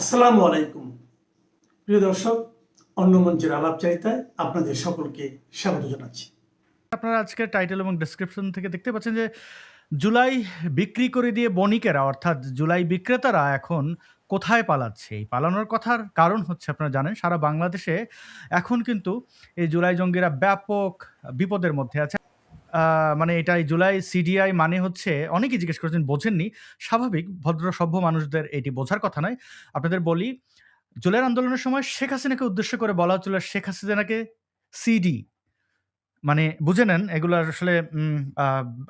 আসসালামু আলাইকুম প্রিয় দর্শক, অন্য মঞ্চের আলাপচারিতায় আপনাদের সকলকে স্বাগত জানাচ্ছি। আপনারা আজকের টাইটেল এবং ডেসক্রিপশন থেকে দেখতে পাচ্ছেন যে জুলাই বিক্রি করে দিয়ে বণিকেরা অর্থাৎ জুলাই বিক্রেতারা এখন কোথায় পালাচ্ছে। এই পালানোর কথার কারণ হচ্ছে আপনারা জানেন সারা বাংলাদেশে এখন কিন্তু এই জুলাই জঙ্গিরা ব্যাপক বিপদের মধ্যে আছে। মানে এটা এই জুলাই সিডিআই মানে হচ্ছে অনেকেই জিজ্ঞেস করেছেন বোঝেননি। স্বাভাবিক ভদ্র সভ্য মানুষদের এটি বোঝার কথা নয়। আপনাদের বলি, জুলাইয়ের আন্দোলনের সময় শেখ হাসিনাকে উদ্দেশ্য করে বলা হচ্ছিল শেখ হাসিনাকে সিডি, মানে বুঝে নেন এগুলো আসলে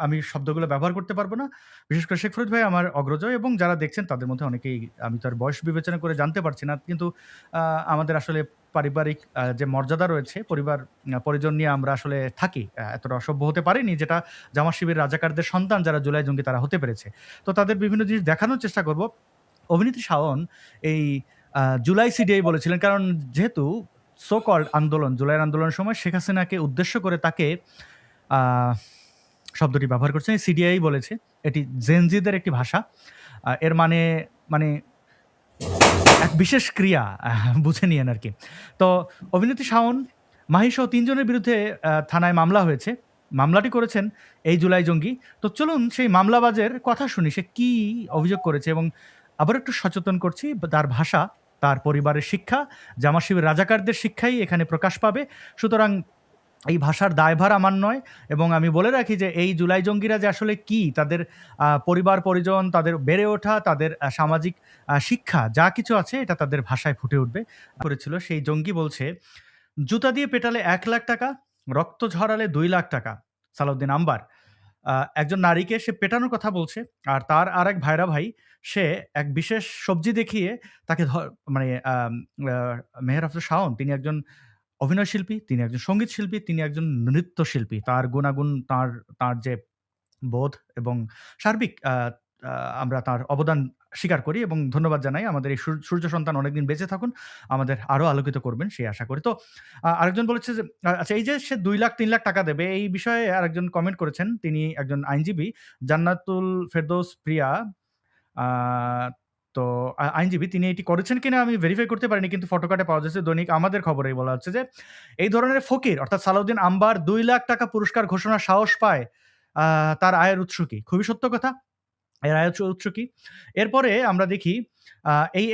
আমি শব্দগুলো ব্যবহার করতে পারবো না। বিশেষ করে শেখ ফরিদ ভাই আমার অগ্রজ এবং যারা দেখছেন তাদের মধ্যে অনেকেই, আমি তার বয়স বিবেচনা করে জানতে পারছি না। কিন্তু আমাদের আসলে পারিবারিক যে মর্যাদা রয়েছে, পরিবার পরিজন নিয়ে আমরা আসলে থাকি। এতটা অসভ্য হতে পারিনি যেটা জামাত শিবির রাজাকারদের সন্তান যারা জুলাই জঙ্গি তারা হতে পেরেছে। তো তাদের বিভিন্ন জিনিস দেখানোর চেষ্টা করব। অভিনেত্রী শাওন এই জুলাই সিডিআই বলেছিলেন কারণ যেহেতু সো কল্ড আন্দোলন, জুলাইয়ের আন্দোলনের সময় শেখ হাসিনাকে উদ্দেশ্য করে তাকে শব্দটি ব্যবহার করছেন, সিডিআই বলেছে। এটি জেনজিদের একটি ভাষা। এর মানে মানে এক বিশেষ ক্রিয়া, বুঝে নিয়েন আর কি। তো অভিনেত্রী শাওন, মাহি সহ ৩ জনের বিরুদ্ধে থানায় মামলা হয়েছে। মামলাটি করেছেন এই জুলাই জঙ্গি। তো চলুন সেই মামলাবাজের কথা শুনি, সে কি অভিযোগ করেছে এবং আবার একটু সচেতন করছি তার ভাষা, তার পরিবারের শিক্ষা, জামাত শিবির রাজাকারদের শিক্ষাই এখানে প্রকাশ পাবে। সুতরাং এই ভাষার দায়ভার আমার নয়। এবং আমি বলে রাখি যে এই জুলাই জঙ্গিরা যে আসলে কি, তাদের পরিবার পরিজন, তাদের বেড়ে ওঠা, তাদের সামাজিক শিক্ষা যা কিছু আছে এটা তাদের ভাষায় ফুটে উঠবে করেছিল। সেই জঙ্গি বলছে, জুতা দিয়ে পেটালে ১,০০,০০০ টাকা, রক্ত ঝরালে ২,০০,০০০ টাকা। সালাউদ্দিন আম্বার একজন নারীকে সে পেটানোর কথা বলছে, আর তার আরেক ভাইরা ভাই সে এক বিশেষ সবজি দেখিয়ে তাকে মানে মেহের আফরোজ শাওন তিনি একজন অভিনয় শিল্পী, তিনি একজন সঙ্গীত শিল্পী, তিনি একজন নৃত্যশিল্পী। তার গুণাগুণ, তার তার যে বোধ এবং সার্বিক আমরা তার অবদান স্বীকার করি এবং ধন্যবাদ জানাই। আমাদের এই সূর্য সন্তান অনেকদিন বেঁচে থাকুন, আমাদের আরো আলোকিত করবেন সেই আশা করি। তো আরেকজন বলেছে যে আচ্ছা, এই যে সে ২,০০,০০০-৩,০০,০০০ টাকা দেবে এই বিষয়ে আরেকজন কমেন্ট করেছেন। তিনি একজন আইনজীবী, জান্নাতুল ফেরদৌস প্রিয়া। আ তো আইনজীবী, তিনি এটি করেছেন কিনা আমি ভেরিফাই করতে পারিনি, কিন্তু ফটোকার্ডে পাওয়া যাচ্ছে। দৈনিক আমাদের খবরেই বলা হচ্ছে যে এই ধরনের ফকির অর্থাৎ সালাউদ্দিন আম্বার ২,০০,০০০ টাকা পুরস্কার ঘোষণার সাহস পায়, তার আয়ের উৎস কি? খুবই সত্য কথা। এর আয়ের উৎস কি? এরপরে আমরা দেখি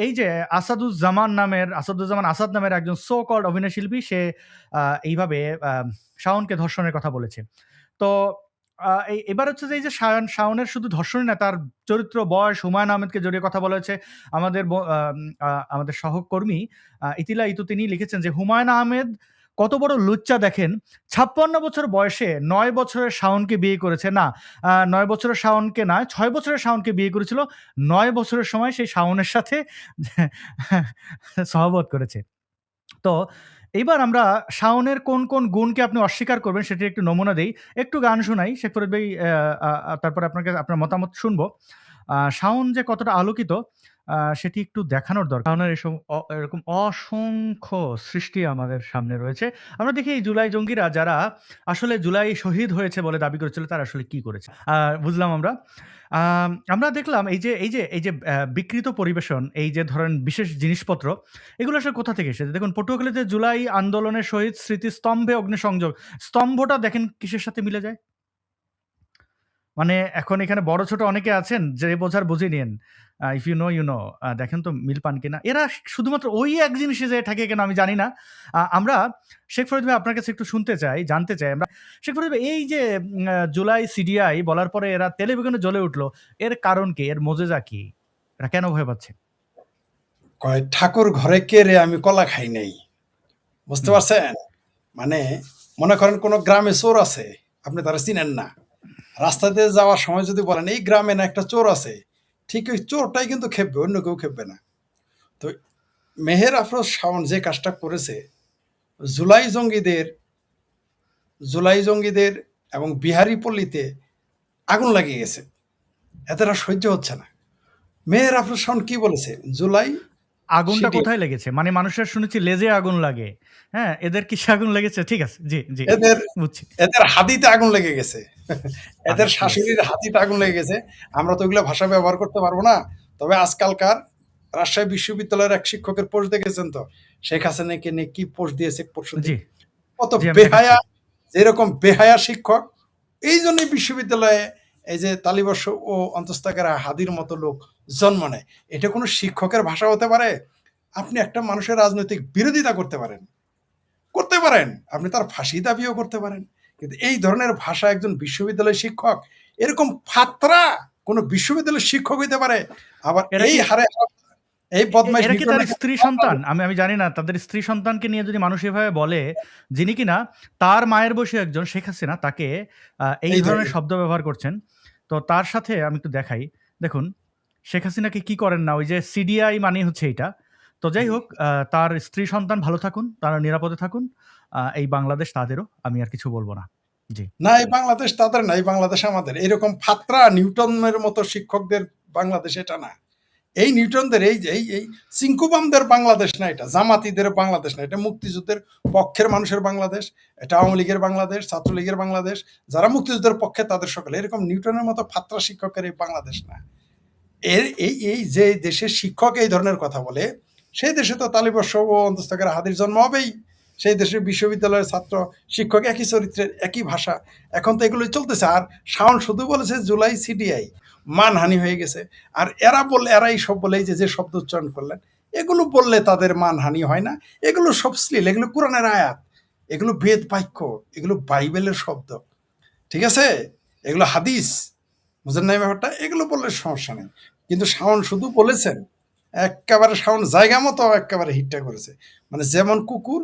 এই যে আসাদুজ্জামান আসাদ নামের একজন সো কল্ড অভিনয় শিল্পী, সে এইভাবে শাওনকে ধর্ষণের কথা বলেছে। তো এবার হচ্ছে যে এই যে শাওনের শুধু ধর্ষণই না, তার চরিত্র, বয়স, হুমায়ূন আহমেদকে জড়িয়ে কথা বলা হয়েছে। আমাদের সহকর্মী ইতিলা ইতু তিনি লিখেছেন যে হুমায়ূন আহমেদ কত বড় লুচ্চা দেখেন, ৫৬ বছর বয়সে ৯ বছরের শাওনকে বিয়ে করেছে। না, ৯ বছরের শাওনকে নয়, ৬ বছরের শাওনকে বিয়ে করেছিল। ৯ বছরের সময় সেই শাওনের সাথে সহবত করেছে। তো এইবার আমরা শাওনের কোন কোন গুণকে আপনি অস্বীকার করবেন সেটির একটু নমুনা দেই। একটু গান শোনাই শেখ ফরিদ ভাই, তারপরে আপনার মতামত শুনবো। শাওন যে কতটা আলোকিত সেটি একটু দেখানোর দরকার। শাওনের এরকম অসংখ্য সৃষ্টি আমাদের সামনে রয়েছে। আমরা দেখি এই জুলাই জঙ্গিরা যারা আসলে জুলাই শহীদ হয়েছে বলে দাবি করেছিল তারা আসলে কি করেছে। বুঝলাম আমরা। আমরা দেখলাম এই যে বিকৃত পরিবেশন, এই যে ধরেন বিশেষ জিনিসপত্র, এগুলো আসলে কোথা থেকে এসেছে? দেখুন, পটুয়াখালীতে জুলাই আন্দোলনের শহীদ স্মৃতিস্তম্ভে অগ্নিসংযোগ। স্তম্ভটা দেখেন কিসের সাথে মিলে যায়? মানে এখন এখানে বড় ছোট অনেকে আছেন, যে বোঝার বুঝে নিয়েন। If you know you know. দেখেন তো মিল পান কিনা। এরা শুধুমাত্র ওই এক জিনিসে যেয়ে থাকে কেন আমি জানি না। আমরা শেখ ফরিদ ভাই আপনার কাছে একটু জানতে চাই আমরা। শেখ ফরিদ ভাই, এই যে জুলাই সিডিআই বলার পরে এরা তেলে বেগুনে জ্বলে উঠলো, এর কারণ কি? এর মজেজা কি? এরা কেন ভয় পাচ্ছে? কয় ঠাকুর ঘরে কে রে, আমি কলা খাই নাই। বুঝতে পারছেন? মানে মনে করেন কোন গ্রামে চোর আছে, আপনি তারা চিনেন না। রাস্তাতে যাওয়ার সময় যদি বলেন এই গ্রামে না একটা চোর আছে, ঠিক ওই চোরটাই কিন্তু খেপবে, অন্য কেউ খেপবে না। তো মেহের আফরোজ শাওন যে কাজটা করেছে, জুলাই জঙ্গিদের এবং বিহারি পল্লীতে আগুন লাগিয়ে গেছে, এতটা সহ্য হচ্ছে না। মেহের আফরোজ শাওন কি বলেছে? জুলাই আগুনটা সিটি কোথায় লেগেছে? মানে মানুষের শুনেছি লেজে আগুন লাগে। হ্যাঁ, এদের কিসে আগুন লেগেছে? ঠিক আছে। জি, জি। এদের বুঝছি। এদের হাতিতে আগুন লেগে গেছে। এদের আচ্ছা, ঠিক আছে। শাশুড়ির হাতিতে আগুন লেগে গেছে। আমরা তো ওইগুলো ভাষা ব্যবহার করতে পারবো না। তবে আজকালকার রাজশাহী বিশ্ববিদ্যালয়ের এক শিক্ষকের পোস্ট দেখেছেন তো? শেখ হাসিনাকে নিয়ে কি পোস্ট দিয়েছে পরশুদিন? জি, কত জি, আমি দেখাচ্ছি। বেহায়া, যেরকম বেহায়া শিক্ষক, এই জন্যই বিশ্ববিদ্যালয়ে এই যে তালিবর্ষ ও অন্তস্থাকারা হাদির মতো লোক জন্ম নেয়। এটা কোনো শিক্ষকের ভাষা হতে পারে? আপনি একটা মানুষের রাজনৈতিক বিরোধিতা করতে পারেন, করতে পারেন, আপনি তার ফাঁসি দাবিও করতে পারেন, কিন্তু এই ধরনের ভাষা একজন বিশ্ববিদ্যালয় শিক্ষক, এরকম ফাত্রা কোনো বিশ্ববিদ্যালয়ের শিক্ষক হইতে পারে? আবার এরা এই কি হারে এই বদমাইশ এরা কি তার নিউটনকে স্ত্রী সন্তান? আমি জানি না। তাদের স্ত্রী সন্তানকে নিয়ে যদি মানুষ এভাবে বলে, যিনি কিনা তার মায়ের বয়সী একজন শেখ হাসিনা তাকে এই এই ধরনের ধরনের শব্দ ব্যবহার করছেন। তো তার সাথে আমি একটু দেখাই। দেখুন, শেখ হাসিনাকে কি করেন না? ওই যে সিডিআই মানেই হচ্ছে এইটা। তো যাই হোক, তার স্ত্রী সন্তান ভালো থাকুন, তারা নিরাপদে থাকুন। এই বাংলাদেশ তাদেরও। আমি আর কিছু বলব না। জি। না, এই বাংলাদেশ তাদের না, এই বাংলাদেশ আমাদের। এরকম ফাত্রা নিউটনের মতো শিক্ষকদের বাংলাদেশ এটা না। এই নিউটনদের এই যে এই সিংকুবামদের বাংলাদেশ না, এটা জামাতিদের বাংলাদেশ না, এটা মুক্তিযুদ্ধের পক্ষের মানুষের বাংলাদেশ, এটা আওয়ামী লীগের বাংলাদেশ, ছাত্রলীগের বাংলাদেশ, যারা মুক্তিযুদ্ধের পক্ষে তাদের সকলে। এরকম নিউটনের মতো ফাত্রা শিক্ষকের এই বাংলাদেশ না। এই যে দেশের শিক্ষক এই ধরনের কথা বলে, সেই দেশে তো তালিবর্ষ ও অন্তস্থকের হাদির জন্ম হবেই। সেই দেশের বিশ্ববিদ্যালয়ের ছাত্র শিক্ষক একই চরিত্রের, একই ভাষা। এখন তো এগুলোই চলতেছে। আর শাওন শুধু বলেছে জুলাই সিডিআই মানহানি হয়ে গেছে। আর এরাই সব বলে, এই যে শব্দ উচ্চারণ করলেন, এগুলো বললে তাদের মানহানি হয় না। এগুলো সব শ্লীল, এগুলো কোরআনের আয়াত, এগুলো বেদ বাক্য, এগুলো বাইবেলের শব্দ, ঠিক আছে? এগুলো হাদিস, বুঝেন নাই ব্যাপারটা? এগুলো বললে সমস্যা নেই। কিন্তু শাওন শুধু বলেছেন, একেবারে শাওন জায়গা মতো একেবারে হিটটা করেছে। মানে যেমন কুকুর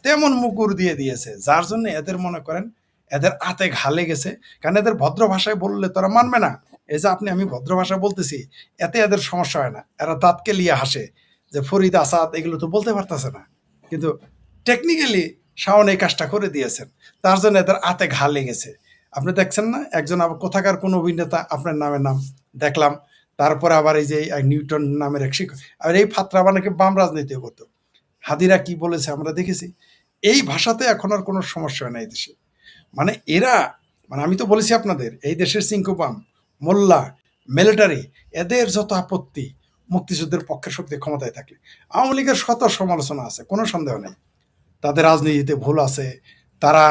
তেমন মুকুর দিয়ে দিয়েছে, যার জন্য এদের মনে করেন এদের আতে ঘা লেগেছে। কারণ এদের ভদ্র ভাষায় বললে তারা মানবে না। এই যে আমি ভদ্র ভাষায় বলতেছি, এতে এদের সমস্যা হয় না। এরা দাঁতকে লিয়ে হাসে যে ফরিদ আসাদ এগুলো তো বলতে পারতেছে না, কিন্তু টেকনিক্যালি শাওন এই কাজটা করে দিয়েছেন, তার জন্য এদের আতে ঘা লেগেছে। আপনি দেখছেন না, একজন আবার কোথাকার কোন অভিনেতা আপনার নাম দেখলাম, তারপরে আবার এই যে নিউটন নামের এক শিক্ষক, আর এই ফাত্রা বানাকে বাম রাজনীতিও করতো। হাদিরা কি বলেছে আমরা দেখেছি। এই ভাষাতে এখন আর কোনো সমস্যা হয় না এই দেশে। মানে এরা, মানে আমি তো বলেছি আপনাদের, এই দেশের সিংকুপাম, মোল্লা, মিলিটারি, এদের যত আপত্তি মুক্তিযুদ্ধের পক্ষের শক্তি ক্ষমতায় থাকলে। আওয়ামী লীগের শত সমালোচনা আছে, কোনো সন্দেহ নেই, তাদের রাজনীতিতে ভুল আছে। তারা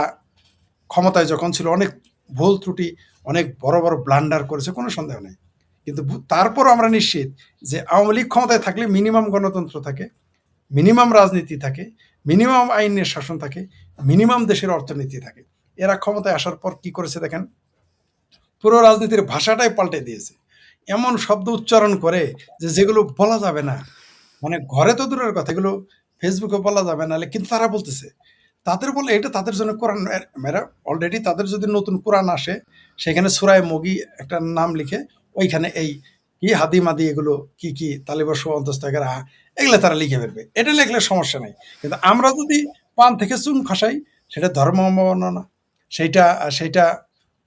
ক্ষমতায় যখন ছিল অনেক ভুল ত্রুটি, অনেক বড় বড় ব্লান্ডার করেছে, কোনো সন্দেহ নেই। কিন্তু তারপরও আমরা নিশ্চিত যে আওয়ামী লীগ ক্ষমতায় থাকলে মিনিমাম গণতন্ত্র থাকে, মিনিমাম রাজনীতি থাকে, মিনিমাম আইনের শাসন থাকে, মিনিমাম দেশের অর্থনীতি থাকে। এরা ক্ষমতায় আসার পর কি করেছে দেখেন, পুরো রাজনীতির ভাষাটাই পাল্টে দিয়েছে। এমন শব্দ উচ্চারণ করে যে যেগুলো বলা যাবে না, মানে ঘরে তো দূরের কথা, এগুলো ফেসবুকে বলা যাবে না, কিন্তু তারা বলতেছে। তাদের বলে এটা তাদের জন্য কোরআন, এরা অলরেডি তাদের যদি নতুন কোরআন আসে, সেখানে সুরায় মগি একটা নাম লিখে ওইখানে এই কি হাদি মাদি এগুলো কি কি তালিবর্ষ অন্তস্থাকের এগুলো তারা লিখে ফেলবে, এটা লিখলে সমস্যা নেই। কিন্তু আমরা যদি পান থেকে চুন খসাই, সেটা ধর্ম অবমাননা, সেইটা সেইটা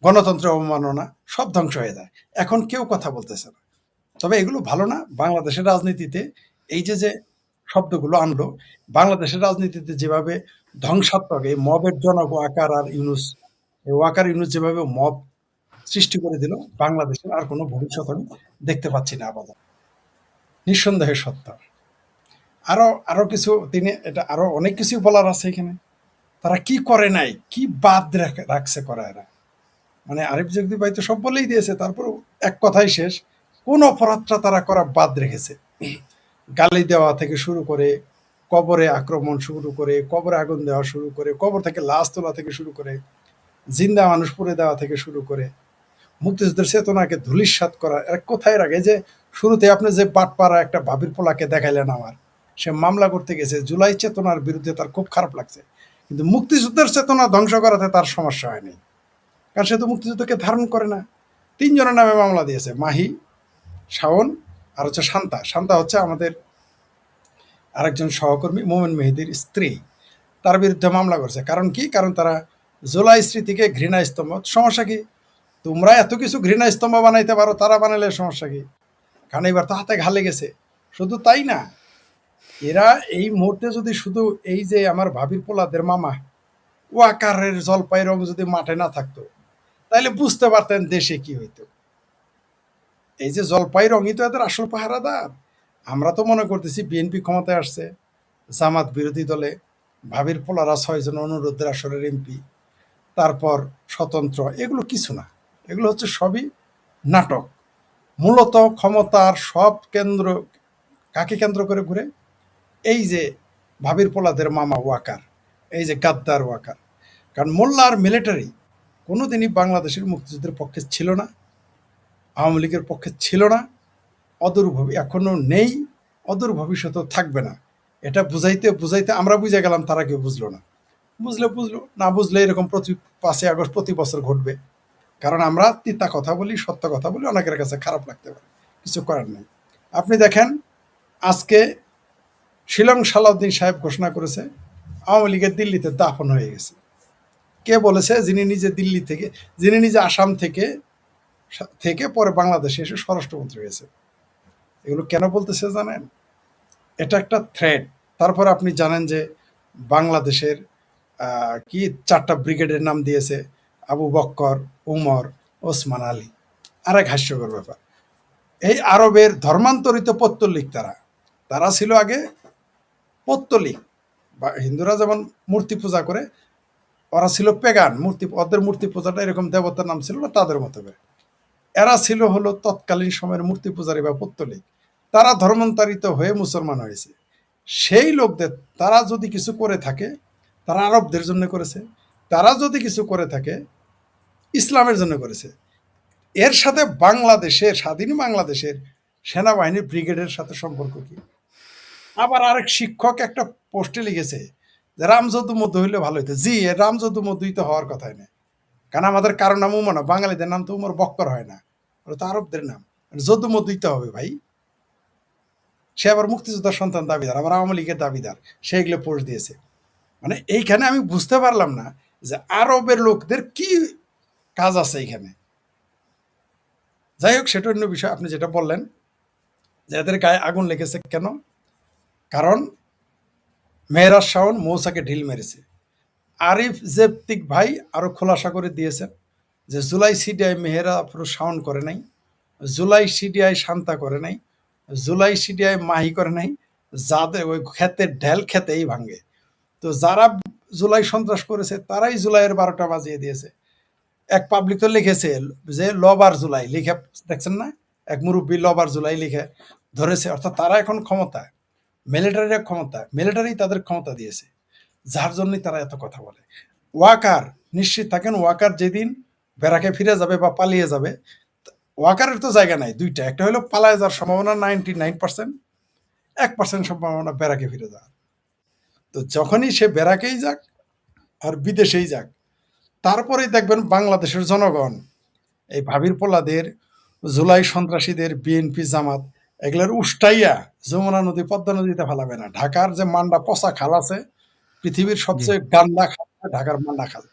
গণতন্ত্রের অবমাননা, সব ধ্বংস হয়ে যায়। এখন কেউ কথা বলতেছে না। তবে এগুলো ভালো না। বাংলাদেশের রাজনীতিতে এই যে শব্দগুলো আনলো, বাংলাদেশের রাজনীতিতে যেভাবে ধ্বংসাত্মক এই মবের জনক ওয়াকার আর ইউনুস, এই ওয়াকার ইউনুস যেভাবে মব সৃষ্টি করে দিল, বাংলাদেশের আর কোনো ভবিষ্যৎ আমি দেখতে পাচ্ছি না আপাতত, নিঃসন্দেহে সত্য। আরো আরো কিছু তিনি, এটা আরো অনেক কিছু বলার আছে এখানে। তারা কি করে নাই, কি বাদ রাখছে করা এরা। মানে আরিফ জগদীপ ভাই তো সব বলেই দিয়েছে, তারপর এক কথাই শেষ, কোন অপরাধটা তারা করা বাদ রেখেছে। গালি দেওয়া থেকে শুরু করে, কবরে আক্রমণ শুরু করে, কবরে আগুন দেওয়া শুরু করে, কবর থেকে লাশ তোলা থেকে শুরু করে, জিন্দা মানুষ পুড়ে দেওয়া থেকে শুরু করে, মুক্তিযুদ্ধের চেতনাকে ধূলিসাৎ করা। এক কোথায় রাখে যে শুরুতে আপনি যে বাটপাড়া একটা ভাবির পোলাকে দেখাইলেন, আমার সে মামলা করতে গেছে জুলাই চেতনার বিরুদ্ধে, তার খুব খারাপ লাগছে, কিন্তু মুক্তিযুদ্ধের চেতনা ধ্বংস করাতে তার সমস্যা হয়নি, কারণ সে তো মুক্তিযুদ্ধকে ধারণ করে না। তিনজনের নামে মামলা দিয়েছে, মাহি, শাওন আর হচ্ছে শান্তা। শান্তা হচ্ছে আমাদের আরেকজন সহকর্মী মোমেন মেহেদির স্ত্রী, তার বিরুদ্ধে মামলা করছে। কারণ কি? কারণ তারা জুলাই স্মৃতিকে ঘৃণা স্তম্ভ। সমস্যা কি? তোমরা এত কিছু ঘৃণা স্তম্ভ বানাইতে পারো, তারা বানালে সমস্যা কি? কারণ এবার তো হাতে ঘালে গেছে। শুধু তাই না, এরা এই মুহূর্তে যদি শুধু এই যে আমার ভাবির পোলাদের মামা ওয়াকারের জলপাই রং যদি মাঠে না থাকতো, তাইলে বুঝতে পারতেন দেশে কি হইতো। এই যে জলপাই রঙই তো এদের আসল পাহারাদার। আমরা তো মনে করতেছি বিএনপি ক্ষমতায় আসছে, জামাত বিরোধী দলে, ভাবির পোলারা 6 জন অনুরোধের আসরের এমপি, তারপর স্বতন্ত্র, এগুলো কিছু না। এগুলো হচ্ছে সবই নাটক। মূলত ক্ষমতার সব কেন্দ্র কাকে কেন্দ্র করে ঘুরে? এই যে ভাবির পোলাদের মামা ওয়াকার, এই যে গাদ্দার ওয়াকার। কারণ মোল্লা আর মিলিটারি কোনোদিনই বাংলাদেশের মুক্তিযুদ্ধের পক্ষে ছিল না, আওয়ামী লীগের পক্ষে ছিল না, এখনো নেই, অদূর ভবিষ্যতেও থাকবে না। এটা বুঝাইতে বুঝাইতে আমরা বুঝে গেলাম, তারা কেউ বুঝলো না। বুঝলে বুঝলো, না বুঝলে এরকম প্রতি 5ই আগস্ট প্রতি বছর ঘটবে। কারণ আমরা তিতা কথা বলি, সত্য কথা বলি, অনেকের কাছে খারাপ লাগতে পারে, কিছু করার নেই। আপনি দেখেন, আজকে শিলং সালাউদ্দিন সাহেব ঘোষণা করেছে আওয়ামী লীগের দিল্লিতে দাফন হয়ে গেছে। কে বলেছে? যিনি নিজে দিল্লি থেকে, যিনি নিজে আসাম থেকে থেকে পরে বাংলাদেশে এসে স্বরাষ্ট্রমন্ত্রী হয়েছে। এগুলো কেন বলতেছে জানেন? এটা একটা থ্রেট। তারপর আপনি জানেন যে বাংলাদেশের কি 4টা ব্রিগেডের নাম দিয়েছে, আবু বক্কর, উমর, ওসমান আলী। আর এক হাস্যকর ব্যাপার, এই আরবের ধর্মান্তরিত পৌত্তলিক তারা, তারা ছিল আগে পৌত্তলিক। বা হিন্দুরা যেমন মূর্তি পূজা করে, ওরা ছিল পেগান মূর্তি, ওদের মূর্তি পূজাটা এরকম দেবতার নাম ছিল না তাদের মতো করে। এরা ছিল হলো তৎকালীন সময়ের মূর্তি পূজারী বা পৌত্তলিক। তারা ধর্মান্তরিত হয়ে মুসলমান হয়েছে। সেই লোকদের, তারা যদি কিছু করে থাকে, তারা আরবদের জন্য করেছে। তারা যদি কিছু করে থাকে, ইসলামের জন্য করেছে। এর সাথে বাংলাদেশের, স্বাধীন বাংলাদেশের সেনাবাহিনীর ব্রিগেডের সাথে সম্পর্ক কি? আবার আরেক শিক্ষক একটা পোস্টে লিখেছে যে রামযদু মধ্য হইলে ভালো হইতো। জি, রামযদু মধ্যই তো হওয়ার কথাই না। কারণ আমাদের কারো নাম উমর না, বাঙালিদের নাম তো উমর বক্কর হয় না, ওটা তো আরবদের নাম। যদু মধ্যই তো হবে ভাই। সে আবার মুক্তিযোদ্ধার সন্তান দাবিদার, আবার আওয়ামী লীগের দাবিদার, সে এগুলো পোস্ট দিয়েছে। মানে এইখানে আমি বুঝতে পারলাম না যে আরবের লোকদের কি কাজ আছে এইখানে। যাই হোক, সেটা অন্য বিষয়। আপনি যেটা বললেন যে এদের গায়ে আগুন লেগেছে কেন? কারণ মেহরাজ শাওন মৌসাকে ঢিল মেরেছে। আরিফ জেবতিক ভাই আরো খোলাসা করে দিয়েছেন যে জুলাই সিডিআই মেহেরা আফরোজ শাওন করে নাই, জুলাই সিডিআই শান্তা করে নাই, জুলাই সিডিআই মাহি করে নাই। যাদের ওই ক্ষেতের ঢেল খেতেই ভাঙে। তো যারা জুলাই সন্ত্রাস করেছে তারাই জুলাইয়ের 12টা বাজিয়ে দিয়েছে। এক পাবলিক তো লিখেছে যে লবার জুলাই লিখে, দেখছেন না? এক মুরব্বী লবার জুলাই লিখে ধরেছে। অর্থাৎ তারা এখন ক্ষমতায়, মিলিটারির ক্ষমতা, মিলিটারি তাদের ক্ষমতা দিয়েছে, যার জন্যই তারা এত কথা বলে। ওয়াকার, নিশ্চিত থাকেন, ওয়াকার যেদিন ব্যারাকে ফিরে যাবে বা পালিয়ে যাবে, ওয়াকারের তো জায়গা নাই দুইটা। একটা হলো পালায় যাওয়ার সম্ভাবনা 99%, 1% সম্ভাবনা ব্যারাকে ফিরে যাওয়ার। তো যখনই সে ব্যারাকেই যাক আর বিদেশেই যাক, তারপরেই দেখবেন বাংলাদেশের জনগণ এই ভাবির পোলাদের, জুলাই সন্ত্রাসীদের, বিএনপি জামাত এগুলোর উষ্টাইয়া যমুনা নদী পদ্মা নদীতে ফেলাবে না। ঢাকার যে মান্ডা পচা খাল আছে, পৃথিবীর জি। সবচেয়ে গান্দা খাল ঢাকার মান্ডা খাল,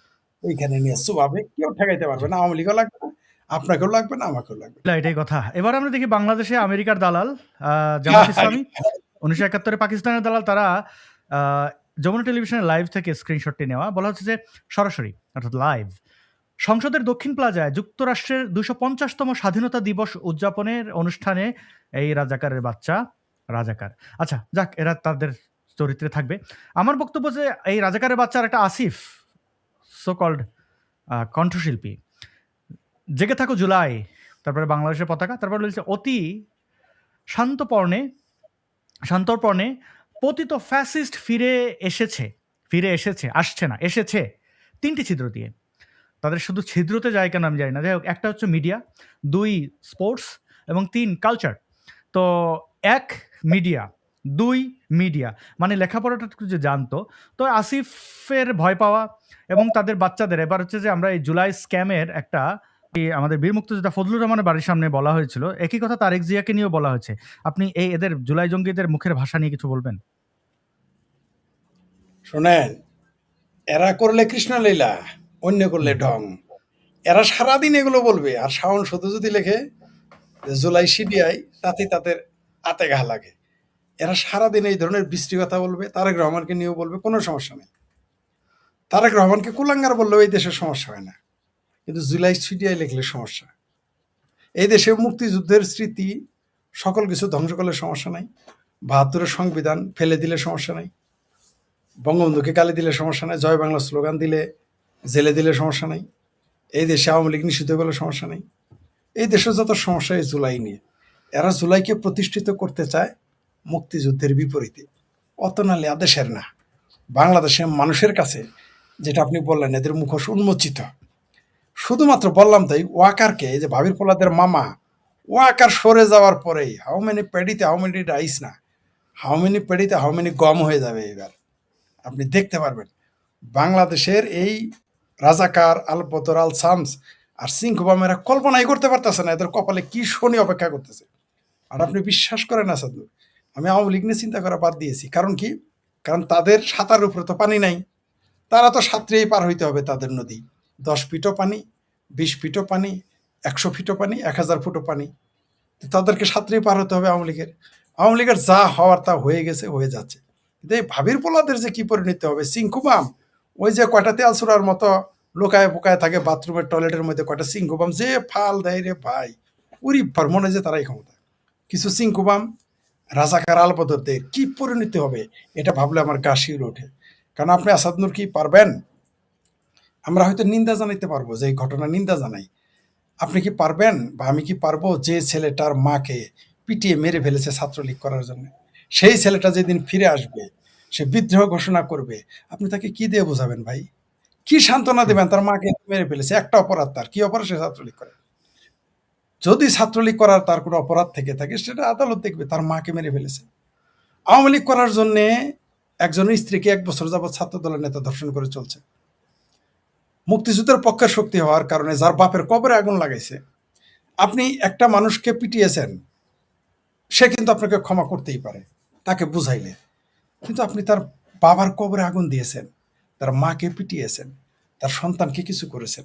ওইখানে নিয়ে চুবাবে। কেউ ঠেকাইতে পারবে না। আওয়ামী লীগও লাগবে না, আপনাকেও লাগবে না, আমাকেও লাগবে না। এটাই কথা। এবার আমরা দেখি বাংলাদেশে আমেরিকার দালাল জামাত ইসলামী, 1971 পাকিস্তানের দালাল, তারা যমুনা টেলিভিশনের লাইভ থেকে স্ক্রিনশটটি নেওয়া। বলা হচ্ছে যে সরাসরি, অর্থাৎ লাইভ, সংসদের দক্ষিণ প্লাজায় যুক্তরাষ্ট্রের 250তম স্বাধীনতা দিবস উদযাপনের অনুষ্ঠানে এই রাজাকারের বাচ্চা রাজাকার। আচ্ছা যাক, এরা তাদের চরিত্রে থাকবে। আমার বক্তব্য যে এই রাজাকারের বাচ্চার একটা আসিফ, সো কল্ড কণ্ঠশিল্পী, জেগে থাকো জুলাই, তারপরে বাংলাদেশের পতাকা, তারপরে বলছে অতি শান্তর্পণে পতিত ফ্যাসিস্ট আসছে না, 3টি ছিদ্র দিয়ে। তাদের শুধু ছিদ্রতে যায় কেন আমি জানি না। যাই হোক, একটা হচ্ছে মিডিয়া, 2 স্পোর্টস এবং 3 কালচার। তো 1 মিডিয়া, 2 মিডিয়া, মানে লেখাপড়াটা একটু যে জানতো। তো আসিফের ভয় পাওয়া এবং তাদের বাচ্চাদের, এবার হচ্ছে যে আমরা এই জুলাই স্ক্যামের একটা, আমাদের বীর মুক্তিযোদ্ধা ফজলুর রহমানের বাড়ির সামনে বলা হয়েছিল, একই কথা তারেক জিয়াকে নিয়েও বলা হয়েছে। আপনি এদের জুলাই জঙ্গিদের মুখের ভাষা নিয়ে কিছু বলবেন? শোনেন, এরা করলে কৃষ্ণলীলা, অন্য করলে ঢং। এরা সারাদিন এগুলো বলবে, আর শাওন শুধু যদি লেখে যে জুলাই সিডিআই, তাতে তাদের আতে ঘা লাগে। এরা সারাদিন এই ধরনের বিশ্রী কথা বলবে, তারেক রহমানকে নিয়েও বলবে, কোনো সমস্যা নেই। তারেক রহমানকে কুলাঙ্গার বললেও এই দেশের সমস্যা হয় না, কিন্তু জুলাই সিডিআই লিখলে সমস্যা। এই দেশে মুক্তিযুদ্ধের স্মৃতি সকল কিছু ধ্বংস করলে সমস্যা নাই, ৭২-এর সংবিধান ফেলে দিলে সমস্যা নাই, বঙ্গবন্ধুকে গালি দিলে সমস্যা নাই, জয় বাংলা স্লোগান দিলে, জেলে দিলে সমস্যা নাই, এই দেশে আওয়ামী লীগ নিষিদ্ধ করলে সমস্যা নেই। এই দেশের যত সমস্যা এই জুলাই নিয়ে। এরা জুলাইকে প্রতিষ্ঠিত করতে চায় মুক্তিযুদ্ধের বিপরীতে, অত নালে আদেশের না। বাংলাদেশের মানুষের কাছে যেটা আপনি বললেন, এদের মুখোশ উন্মোচিত। শুধুমাত্র বললাম তাই, ওয়াকারকে, এই যে ভাবির পোলাদের মামা, ওয়াকার সরে যাওয়ার পরেই হাউ মেনি পেডিতে হাউ মেনি রাইস না, হাউ মেনি পেডিতে হাউ মেনি গম হয়ে যাবে। এবার আপনি দেখতে পারবেন বাংলাদেশের এই রাজাকার, আল বদর, আল শামস আর সিংকুবামেরা কল্পনাই করতে পারতেছে না এদের কপালে কি শনি অপেক্ষা করতেছে। আর আপনি বিশ্বাস করেন আসাদুর, আমি আওয়ামী লীগ নিয়ে চিন্তা করা বাদ দিয়েছি। কারণ কি? কারণ তাদের সাঁতারের উপরে তো পানি নাই, তারা তো সাঁতরেই পার হইতে হবে তাদের নদী। 10 ফিটও পানি, 20 ফিটও পানি, 100 ফিটও পানি, 1000 ফুটও পানি, তাদেরকে সাঁতরেই পার হতে হবে আওয়ামী লীগের। আওয়ামী লীগের যা হওয়ার তা হয়ে গেছে, হয়ে যাচ্ছে। কিন্তু এই ভাবির পোলাদের যে কি পরিণতি হবে, সিংকুবাম ওই যে কয়টা তেল চূড়ার মতো লোকায় পোকায় থাকে বাথরুমের টয়লেটের মধ্যে, কয়টা সিংকুবাম যে ফাল দেয় রে ভাই, উরি ভর মনে যে তারাই ক্ষমতা। কিছু সিংকুবাম রাজাকার আলবদরদের কি পরিণতি হবে এটা ভাবলে আমার গা শিউরে ওঠে। কারণ আপনি আসাদ নূর কি পারবেন? আমরা হয়তো নিন্দা জানাইতে পারবো, যে এই ঘটনা নিন্দা জানাই। আপনি কি পারবেন বা আমি কি পারবো যে ছেলেটার মাকে পিটিয়ে মেরে ফেলেছে ছাত্রলীগ করার জন্য, সেই ছেলেটা যেদিন ফিরে আসবে, সে বিদ্রোহ ঘোষণা করবে, আপনি তাকে কি দিয়ে বোঝাবেন ভাই? কি সান্ত্বনা দেবেন? তার মাকে মেরে ফেলেছে, একটা অপরাধ, তার কি অপরাধ? সে ছাত্রলীগ করে। যদি ছাত্রলীগ করার তার কোনো অপরাধ থেকে থাকে, সেটা আদালত দেখবে, তার মাকে মেরে ফেলেছে। আওয়ামী লীগ করার জন্য একজনের স্ত্রীকে 1 বছর যাবৎ ছাত্র দলের নেতা ধর্ষণ করে চলছে। মুক্তিযুদ্ধের পক্ষের শক্তি হওয়ার কারণে যার বাপের কবরে আগুন লাগাইছে, আপনি একটা মানুষকে পিটিয়েছেন, সে কিন্তু আপনাকে ক্ষমা করতেই পারে তাকে বুঝাইলে। কিন্তু আপনি তার বাবার কবরে আগুন দিয়েছেন, তার মাকে পিটিয়েছেন, তার সন্তানকে কিছু করেছেন,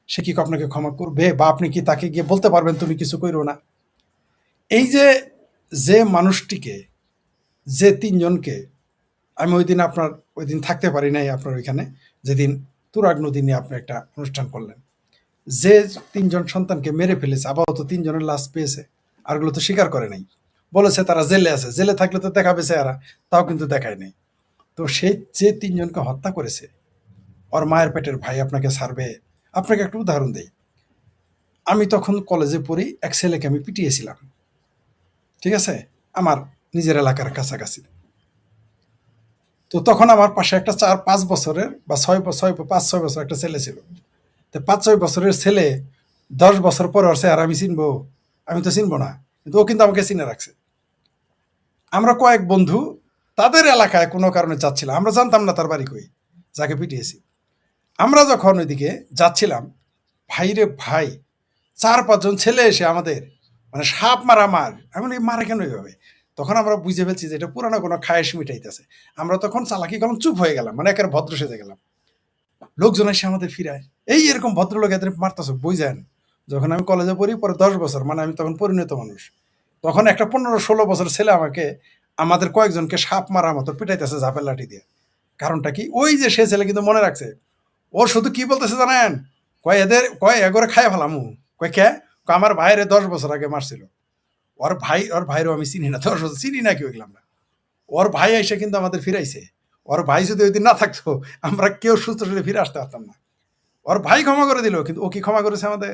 সে কি আপনাকে ক্ষমা করবে? বা আপনি কি তাকে গিয়ে বলতে পারবেন তুমি কিছু কইরো না? এই যে মানুষটিকে, যে 3 জনকে, আমি ওই দিন থাকতে পারি নাই আপনার ওইখানে, যেদিন তুরাগ নদী নিয়ে আপনি একটা অনুষ্ঠান করলেন, যে 3 জন সন্তানকে মেরে ফেলেছে, আপাতত 3 জনের লাশ পেয়েছে, আরগুলো তো স্বীকার করে নাই, বলেছে তারা জেলে আছে, জেলে থাকলে তো দেখাবে চেহারা, তাও কিন্তু দেখায় নাই। তো সেই যে 3 জনকে হত্যা করেছে, ওর মায়ের পেটের ভাই আপনাকে ছাড়বে? আপনাকে একটা উদাহরণ দেই। আমি তখন কলেজে পড়ি, এক ছেলেকে আমি পিটিয়েছিলাম, ঠিক আছে, আমার নিজের এলাকার কাছাকাছি। তো তখন আমার পাশে একটা 4-5 বছরের বা 5-6 বছর একটা ছেলে ছিল। তো 5-6 বছরের ছেলে 10 বছর পরে ওর চেহারা আমি চিনবো? আমি তো চিনবো না, কিন্তু ও কিন্তু আমাকে চিনে রাখছে। আমরা কয়েক বন্ধু তাদের এলাকায় কোনো কারণে যাচ্ছিলাম, আমরা জানতাম না তার বাড়ি কই, যাকে পিটিয়েছি। আমরা যখন ওইদিকে যাচ্ছিলাম, ভাইরে ভাই, 4-5 জন ছেলে এসে আমাদের মানে সাপ মারা মার, এমন এই মারে কেন এইভাবে? তখন আমরা বুঝে ফেলছি যে এটা পুরানো কোনো খায়েশ মিটাইতেছে। আমরা তখন চালাকি করলাম, চুপ হয়ে গেলাম, মানে একেবারে ভদ্র সেজে গেলাম। লোকজন এসে আমাদের ফিরায়, এই এরকম ভদ্রলোক এদের মারতেছ, বুঝেন? যখন আমি কলেজে পড়ি, পরে 10 বছর, মানে আমি তখন পরিণত মানুষ, তখন একটা 15-16 বছর ছেলে আমাদের কয়েকজনকে সাপ মারার মতো পিটাইতেছে ঝাপের লাঠি দিয়ে। কারণটা কি? ওই যে সে ছেলে কিন্তু মনে রাখছে, ও শুধু কি বলতেছে জানেন? এগোরে খায় ফেলামু। কে? আমার ভাইরে 10 বছর আগে মারছিল। ওর ভাইরও আমি চিনি না, 10 বছর চিনি না, কি হইলাম না। ওর ভাই এসে কিন্তু আমাদের ফিরাইছে। ওর ভাই যদি ওই দিন না থাকতো, আমরা কেউ সুস্থ শরীরে ফিরে আসতে পারতাম না। ওর ভাই ক্ষমা করে দিল, কিন্তু ও কি ক্ষমা করেছে? আমাদের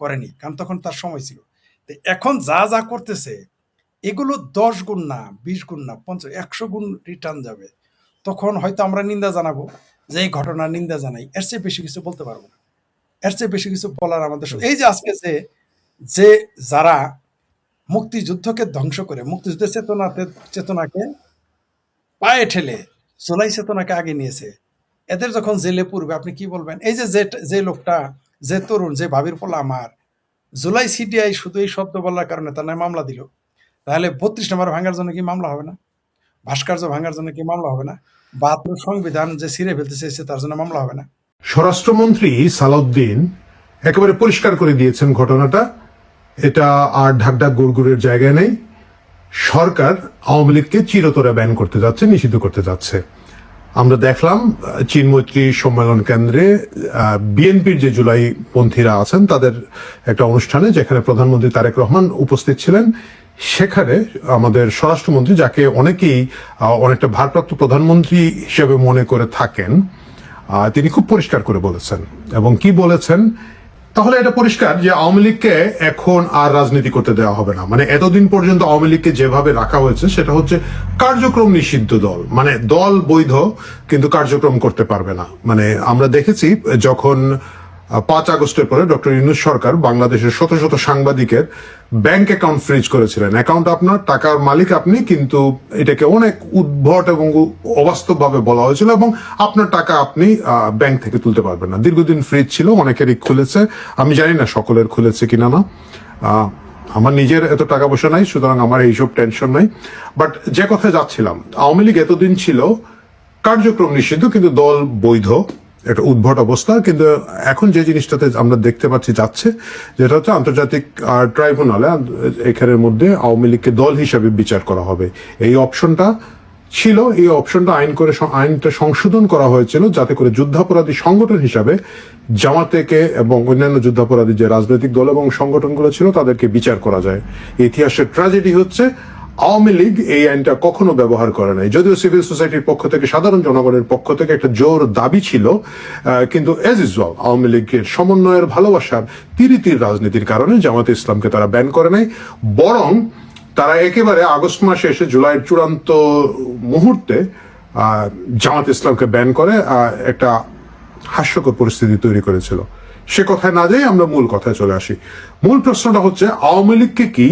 করেনি, কারণ তখন তার সময় ছিল। এখন যা যা করতেছে, এগুলো 10 গুণ না, 20 গুণ না, 50, 100 গুণ রিটার্ন যাবে। তখন হয়তো আমরা নিন্দা জানাবো, যে এই ঘটনার নিন্দা জানাই, এর চেয়ে বেশি কিছু বলতে পারবো না। এর চেয়ে বেশি কিছু বলার আমাদের এই যে আজকে যে যারা মুক্তিযুদ্ধকে ধ্বংস করে, মুক্তিযুদ্ধের চেতনাকে পায়ে ঠেলে জুলাই চেতনাকে আগে নিয়েছে, এদের যখন জেলে পড়বে, আপনি কি বলবেন? এই যে লোকটা, যে তরুণ, যে ভাবির পোলা আমার, জুলাই সিডিআই শুধু এই শব্দ বলার কারণে তার নামে মামলা দিল, তাহলে 32 নম্বর ভাঙার জন্য কি মামলা হবে না? ভাস্কর্য ভাঙার জন্য কি মামলা হবে না? 72 সংবিধান যে ছিঁড়ে ফেলতে চেয়েছে তার জন্য মামলা হবে না? স্বরাষ্ট্রমন্ত্রী সালাউদ্দিন একেবারে পরিষ্কার করে দিয়েছেন ঘটনাটা, এটা আর ঢাকঢাক গুড়গুড়ের জায়গায় নেই। সরকার আওয়ামী লীগকে চিরতরে ব্যান করতে যাচ্ছে, নিষিদ্ধ করতে যাচ্ছে। আমরা দেখলাম চীনমৈত্রী সম্মেলন কেন্দ্রে বিএনপির যে জুলাই পন্থীরা আছেন তাদের একটা অনুষ্ঠানে, যেখানে প্রধানমন্ত্রী তারেক রহমান উপস্থিত ছিলেন, সেখানে আমাদের স্বরাষ্ট্রমন্ত্রী, যাকে অনেকেই অনেকটা ভারপ্রাপ্ত প্রধানমন্ত্রী হিসেবে মনে করে থাকেন, তিনি খুব পরিষ্কার করে বলেছেন। এবং কি বলেছেন? তাহলে এটা পরিষ্কার যে আওয়ামী লীগকে এখন আর রাজনীতি করতে দেওয়া হবে না। মানে এতদিন পর্যন্ত আওয়ামী লীগকে যেভাবে রাখা হয়েছে সেটা হচ্ছে কার্যক্রম নিষিদ্ধ দল, মানে দল বৈধ কিন্তু কার্যক্রম করতে পারবে না। মানে আমরা দেখেছি যখন 5 আগস্টের পরে ডক্টর ইউনূস সরকার বাংলাদেশের শত শত সাংবাদিকের ব্যাংক অ্যাকাউন্ট ফ্রিজ করেছিলেন। অ্যাকাউন্ট আপনার, টাকার মালিক আপনি, কিন্তু এটাকে অনেক উদ্ভট এবং অবাস্তব ভাবে বলা হয়েছিল এবং আপনার টাকা আপনি ব্যাংক থেকে তুলতে পারবেন না। দীর্ঘদিন ফ্রিজ ছিল, অনেকেরই খুলেছে, আমি জানি না সকলের খুলেছে কিনা না। আমার নিজের এত টাকা পয়সা নাই, সুতরাং আমার এইসব টেনশন নাই। বাট যে কথায় যাচ্ছিলাম, আওয়ামী লীগ এতদিন ছিল কার্যক্রম নিষিদ্ধ কিন্তু দল বৈধ, একটা উদ্ভট অবস্থা। কিন্তু এখন যে জিনিসটাতে আমরা দেখতে পাচ্ছি যাচ্ছে, যেটা হচ্ছে আন্তর্জাতিক ট্রাইব্যুনালে এখানের মধ্যে আওয়ামী লীগকে দল হিসাবে বিচার করা হবে। এই অপশনটা ছিল, এই অপশনটা আইনটা সংশোধন করা হয়েছিল যাতে করে যুদ্ধাপরাধী সংগঠন হিসাবে জামাতেকে এবং অন্যান্য যুদ্ধাপরাধী যে রাজনৈতিক দল এবং সংগঠনগুলো ছিল তাদেরকে বিচার করা যায়। ইতিহাসের ট্র্যাজেডি হচ্ছে আওয়ামী লীগ এই আইনটা কখনো ব্যবহার করে নাই, যদিও সিভিল সোসাইটির পক্ষ থেকে, সাধারণ জনগণের পক্ষ থেকে একটা জোর দাবি ছিল, কিন্তু এজ ইউজুয়াল আওয়ামী লীগের সমন্বয়ের ভালোবাসার তিরিতির রাজনীতির কারণে জামাতে ইসলামকে তারা ব্যান করে নাই। বরং তারা একেবারে আগস্ট মাসে এসে জুলাইয়ের চূড়ান্ত মুহূর্তে জামাত ইসলামকে ব্যান করে একটা হাস্যকর পরিস্থিতি তৈরি করেছিল। সে কথায় না যাই আমরা মূল কথায় চলে আসি। মূল প্রশ্নটা হচ্ছে আওয়ামী লীগকে কি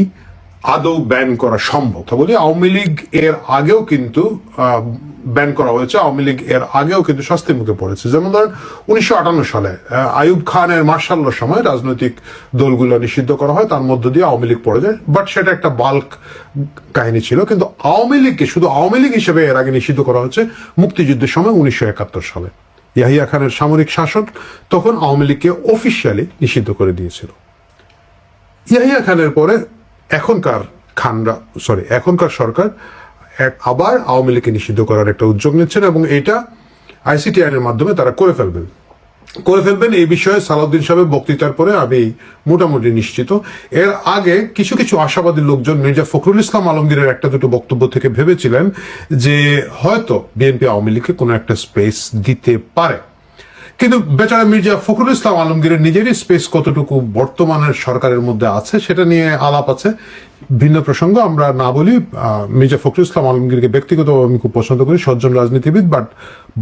আদৌ ব্যান করা সম্ভব? বলি আওয়ামী লীগ এর আগেও কিন্তু ব্যান করা হয়েছে, আওয়ামী লীগ এর আগেও কিন্তু শাস্তির মুখে পড়েছে। যেমন ধরেন 1958 সালে আইয়ুব খানের মার্শালের সময় রাজনৈতিক দলগুলো নিষিদ্ধ করা হয়, তার মধ্য দিয়ে আওয়ামী লীগ পড়ে যায়। বাট সেটা একটা বাল্ক কাহিনী ছিল। কিন্তু আওয়ামী লীগকে শুধু আওয়ামী লীগ হিসেবে এর আগে নিষিদ্ধ করা হচ্ছে মুক্তিযুদ্ধের সময় 1971 সালে ইয়াহিয়া খানের সামরিক শাসক তখন আওয়ামী লীগকে অফিসিয়ালি নিষিদ্ধ করে দিয়েছিল। ইয়াহিয়া খানের পরে এখনকার সরকার আবার আওয়ামী লীগকে নিষিদ্ধ করার একটা উদ্যোগ নিচ্ছেন এবং এটা আইসিটি আইনের মাধ্যমে তারা করে ফেলবেন। এই বিষয়ে সালাউদ্দিন সাহেবের বক্তৃতার পরে আমি মোটামুটি নিশ্চিত। এর আগে কিছু কিছু আশাবাদী লোকজন মির্জা ফখরুল ইসলাম আলমগীরের একটা দুটো বক্তব্য থেকে ভেবেছিলেন যে হয়তো বিএনপি আওয়ামী লীগকে কোনো একটা স্পেস দিতে পারে, কিন্তু বেচারা মির্জা ফখরুল ইসলাম আলমগীরের নিজেরই স্পেস কতটুকু বর্তমানের সরকারের মধ্যে আছে সেটা নিয়ে আলাপ আছে, ভিন্ন প্রসঙ্গ, আমরা না বলি। মির্জা ফখরুল ইসলাম আলমগীরকে ব্যক্তিগতভাবে আমি খুব পছন্দ করি, সজ্জন রাজনীতিবিদ, বাট